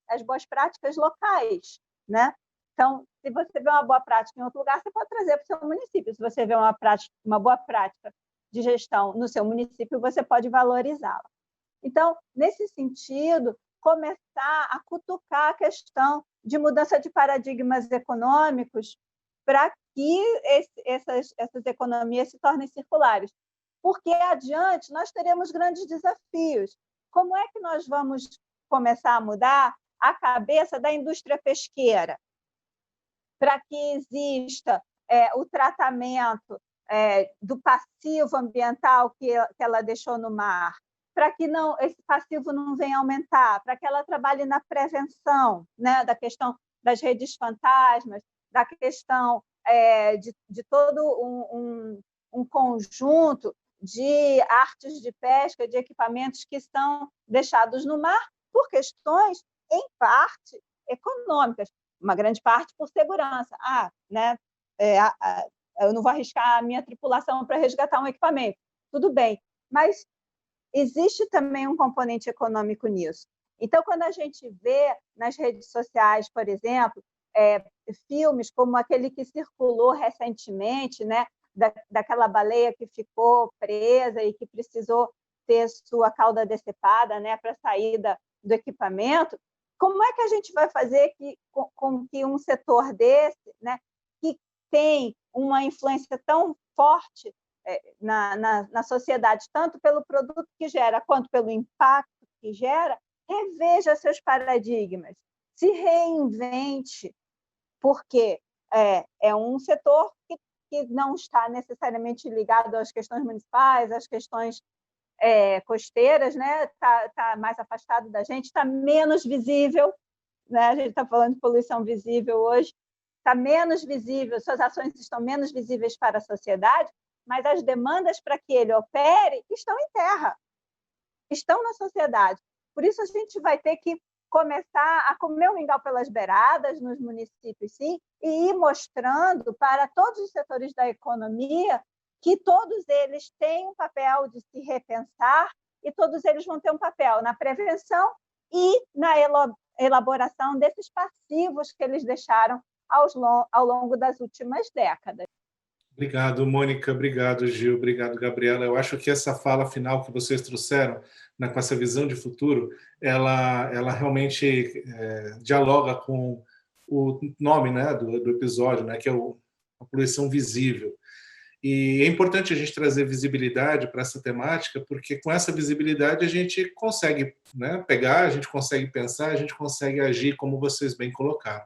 as boas práticas locais, né? Então, se você vê uma boa prática em outro lugar, você pode trazer para o seu município. Se você vê uma boa prática de gestão no seu município, você pode valorizá-la. Então, nesse sentido, começar a cutucar a questão de mudança de paradigmas econômicos para que essas economias se tornem circulares. Porque adiante nós teremos grandes desafios. Como é que nós vamos começar a mudar a cabeça da indústria pesqueira para que exista o tratamento do passivo ambiental que ela deixou no mar, para que esse passivo não venha aumentar, para que ela trabalhe na prevenção, né, da questão das redes fantasmas, da questão de todo um conjunto de artes de pesca, de equipamentos que são deixados no mar por questões, em parte, econômicas, uma grande parte por segurança. Né, eu não vou arriscar a minha tripulação para resgatar um equipamento. Tudo bem, mas existe também um componente econômico nisso. Então, quando a gente vê nas redes sociais, por exemplo, filmes como aquele que circulou recentemente, né, daquela baleia que ficou presa e que precisou ter sua cauda decepada, né, para a saída do equipamento, como é que a gente vai fazer com que um setor desse, né, que tem uma influência tão forte na sociedade, tanto pelo produto que gera, quanto pelo impacto que gera, reveja seus paradigmas, se reinvente, porque é um setor que não está necessariamente ligado às questões municipais, às questões costeiras, né? Tá mais afastado da gente, está menos visível, né? A gente está falando de poluição visível hoje, está menos visível, suas ações estão menos visíveis para a sociedade, mas as demandas para que ele opere estão em terra, estão na sociedade. Por isso, a gente vai ter que começar a comer o mingau pelas beiradas nos municípios, sim, e ir mostrando para todos os setores da economia que todos eles têm um papel de se repensar e todos eles vão ter um papel na prevenção e na elaboração desses passivos que eles deixaram ao longo das últimas décadas. Obrigado, Mônica. Obrigado, Gil. Obrigado, Gabriela. Eu acho que essa fala final que vocês trouxeram, né, com essa visão de futuro, ela realmente dialoga com o nome, né, do episódio, né, que é a poluição visível. E é importante a gente trazer visibilidade para essa temática, porque com essa visibilidade a gente consegue, né, pegar, a gente consegue pensar, a gente consegue agir, como vocês bem colocaram.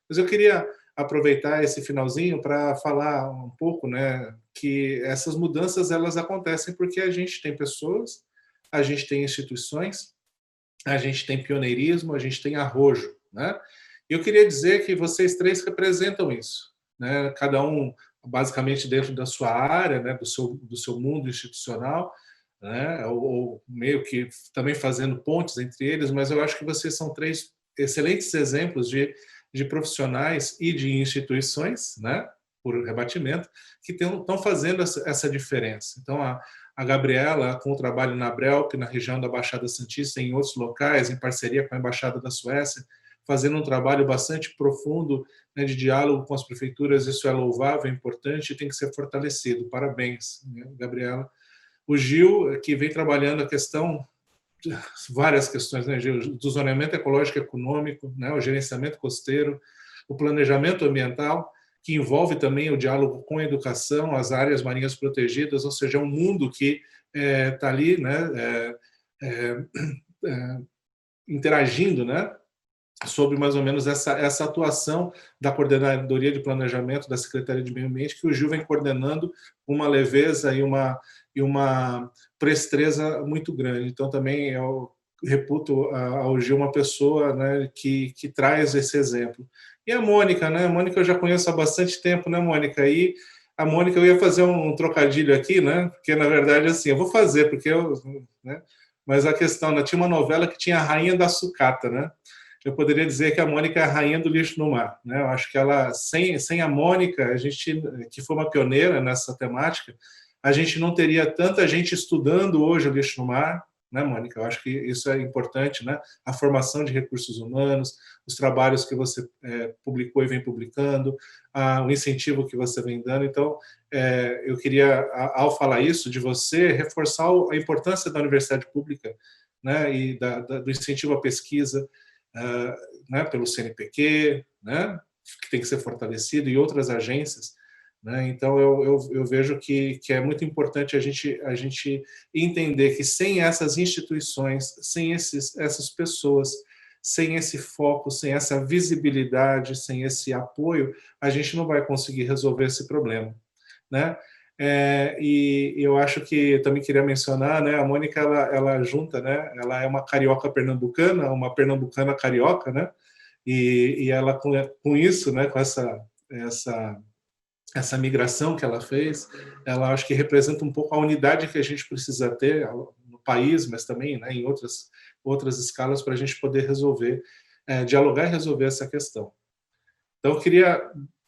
Mas eu queria aproveitar esse finalzinho para falar um pouco, né, que essas mudanças elas acontecem porque a gente tem pessoas, a gente tem instituições, a gente tem pioneirismo, a gente tem arrojo, né? E eu queria dizer que vocês três representam isso, né? Cada um basicamente dentro da sua área, né, do seu mundo institucional, né, ou meio que também fazendo pontes entre eles, mas eu acho que vocês são três excelentes exemplos de profissionais e de instituições, né, por rebatimento, que estão fazendo essa diferença. Então, a Gabriela, com o trabalho na Brelp, na região da Baixada Santista, em outros locais, em parceria com a Embaixada da Suécia, fazendo um trabalho bastante profundo, né, de diálogo com as prefeituras. Isso é louvável, é importante e tem que ser fortalecido. Parabéns, né, Gabriela. O Gil, que vem trabalhando a questão, várias questões, né, Gil, do zoneamento ecológico e econômico, né, o gerenciamento costeiro, o planejamento ambiental, que envolve também o diálogo com a educação, as áreas marinhas protegidas, ou seja, um mundo que está ali, né, interagindo, né, sobre mais ou menos essa atuação da Coordenadoria de Planejamento da Secretaria de Meio Ambiente, que o Gil vem coordenando com uma leveza e uma presteza muito grande. Então, também eu reputo ao Gil uma pessoa, né, que traz esse exemplo. E a Mônica, né? A Mônica eu já conheço há bastante tempo, né, Mônica? E a Mônica, eu ia fazer um trocadilho aqui, né? Porque, na verdade, assim, eu vou fazer, porque eu... Né? Mas a questão, né, tinha uma novela que tinha a Rainha da Sucata, né? Eu poderia dizer que a Mônica é a rainha do lixo no mar, né? Eu acho que ela, sem a Mônica, a gente, que foi uma pioneira nessa temática, a gente não teria tanta gente estudando hoje o lixo no mar, né, Mônica? Eu acho que isso é importante, né? A formação de recursos humanos, os trabalhos que você publicou e vem publicando, o incentivo que você vem dando. Então, eu queria, ao falar isso de você, reforçar a importância da universidade pública, né? E do incentivo à pesquisa, né, pelo CNPq, né, que tem que ser fortalecido, e outras agências, né? Então eu vejo que é muito importante a gente entender que sem essas instituições, sem essas pessoas, sem esse foco, sem essa visibilidade, sem esse apoio, a gente não vai conseguir resolver esse problema, né? E eu acho que eu também queria mencionar, né, a Mônica, ela junta, né, ela é uma carioca pernambucana, uma pernambucana carioca, né, e ela com isso, né, com essa migração que ela fez, ela acho que representa um pouco a unidade que a gente precisa ter no país, mas também, né, em outras escalas, para a gente poder resolver, dialogar e resolver essa questão. Então, eu queria,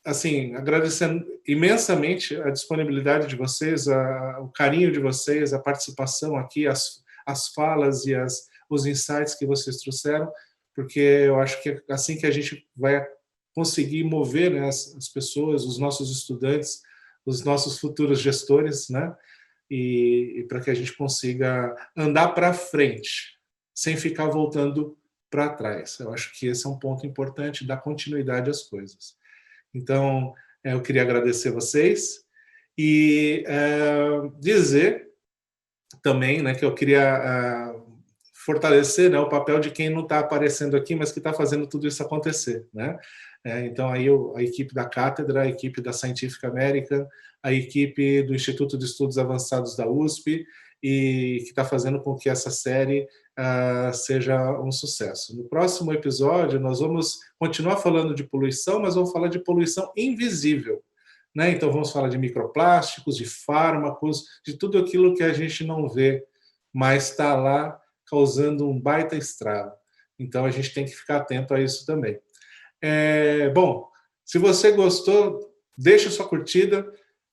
assim, agradecer imensamente a disponibilidade de vocês, o carinho de vocês, a participação aqui, as falas e os insights que vocês trouxeram, porque eu acho que é assim que a gente vai conseguir mover, né, as pessoas, os nossos estudantes, os nossos futuros gestores, né, e para que a gente consiga andar para frente, sem ficar voltando para trás. Eu acho que esse é um ponto importante, dar continuidade às coisas. Então, eu queria agradecer vocês e dizer também, né, que eu queria fortalecer, né, o papel de quem não está aparecendo aqui, mas que está fazendo tudo isso acontecer, né? Então, aí a equipe da Cátedra, a equipe da Scientific American, a equipe do Instituto de Estudos Avançados da USP, e que está fazendo com que essa série seja um sucesso. No próximo episódio, nós vamos continuar falando de poluição, mas vamos falar de poluição invisível, né? Então, vamos falar de microplásticos, de fármacos, de tudo aquilo que a gente não vê, mas está lá causando um baita estrago. Então, a gente tem que ficar atento a isso também. Bom, se você gostou, deixe sua curtida,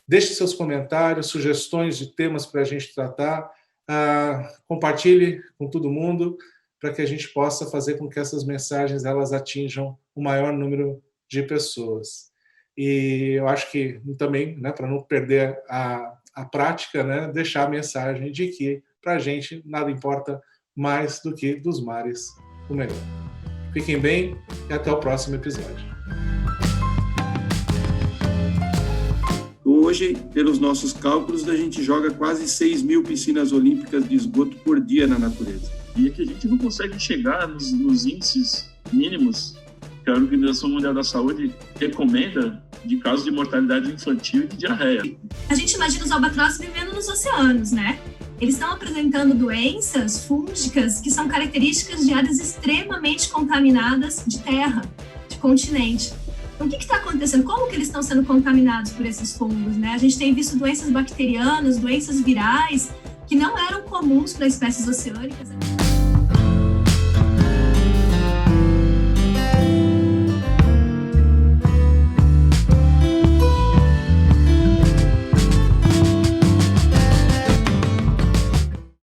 deixe seus comentários, sugestões de temas para a gente tratar, compartilhe com todo mundo, para que a gente possa fazer com que essas mensagens elas atinjam o maior número de pessoas. E eu acho que também, né, para não perder a prática, né, deixar a mensagem de que para a gente nada importa mais do que dos mares o melhor. Fiquem bem e até o próximo episódio. Hoje, pelos nossos cálculos, a gente joga quase 6.000 piscinas olímpicas de esgoto por dia na natureza. E é que a gente não consegue chegar nos índices mínimos que a Organização Mundial da Saúde recomenda de casos de mortalidade infantil e de diarreia. A gente imagina os albatrozes vivendo nos oceanos, né? Eles estão apresentando doenças fúngicas que são características de áreas extremamente contaminadas de terra, de continente. Então, o que está acontecendo? Como que eles estão sendo contaminados por esses fungos, né? A gente tem visto doenças bacterianas, doenças virais, que não eram comuns para espécies oceânicas.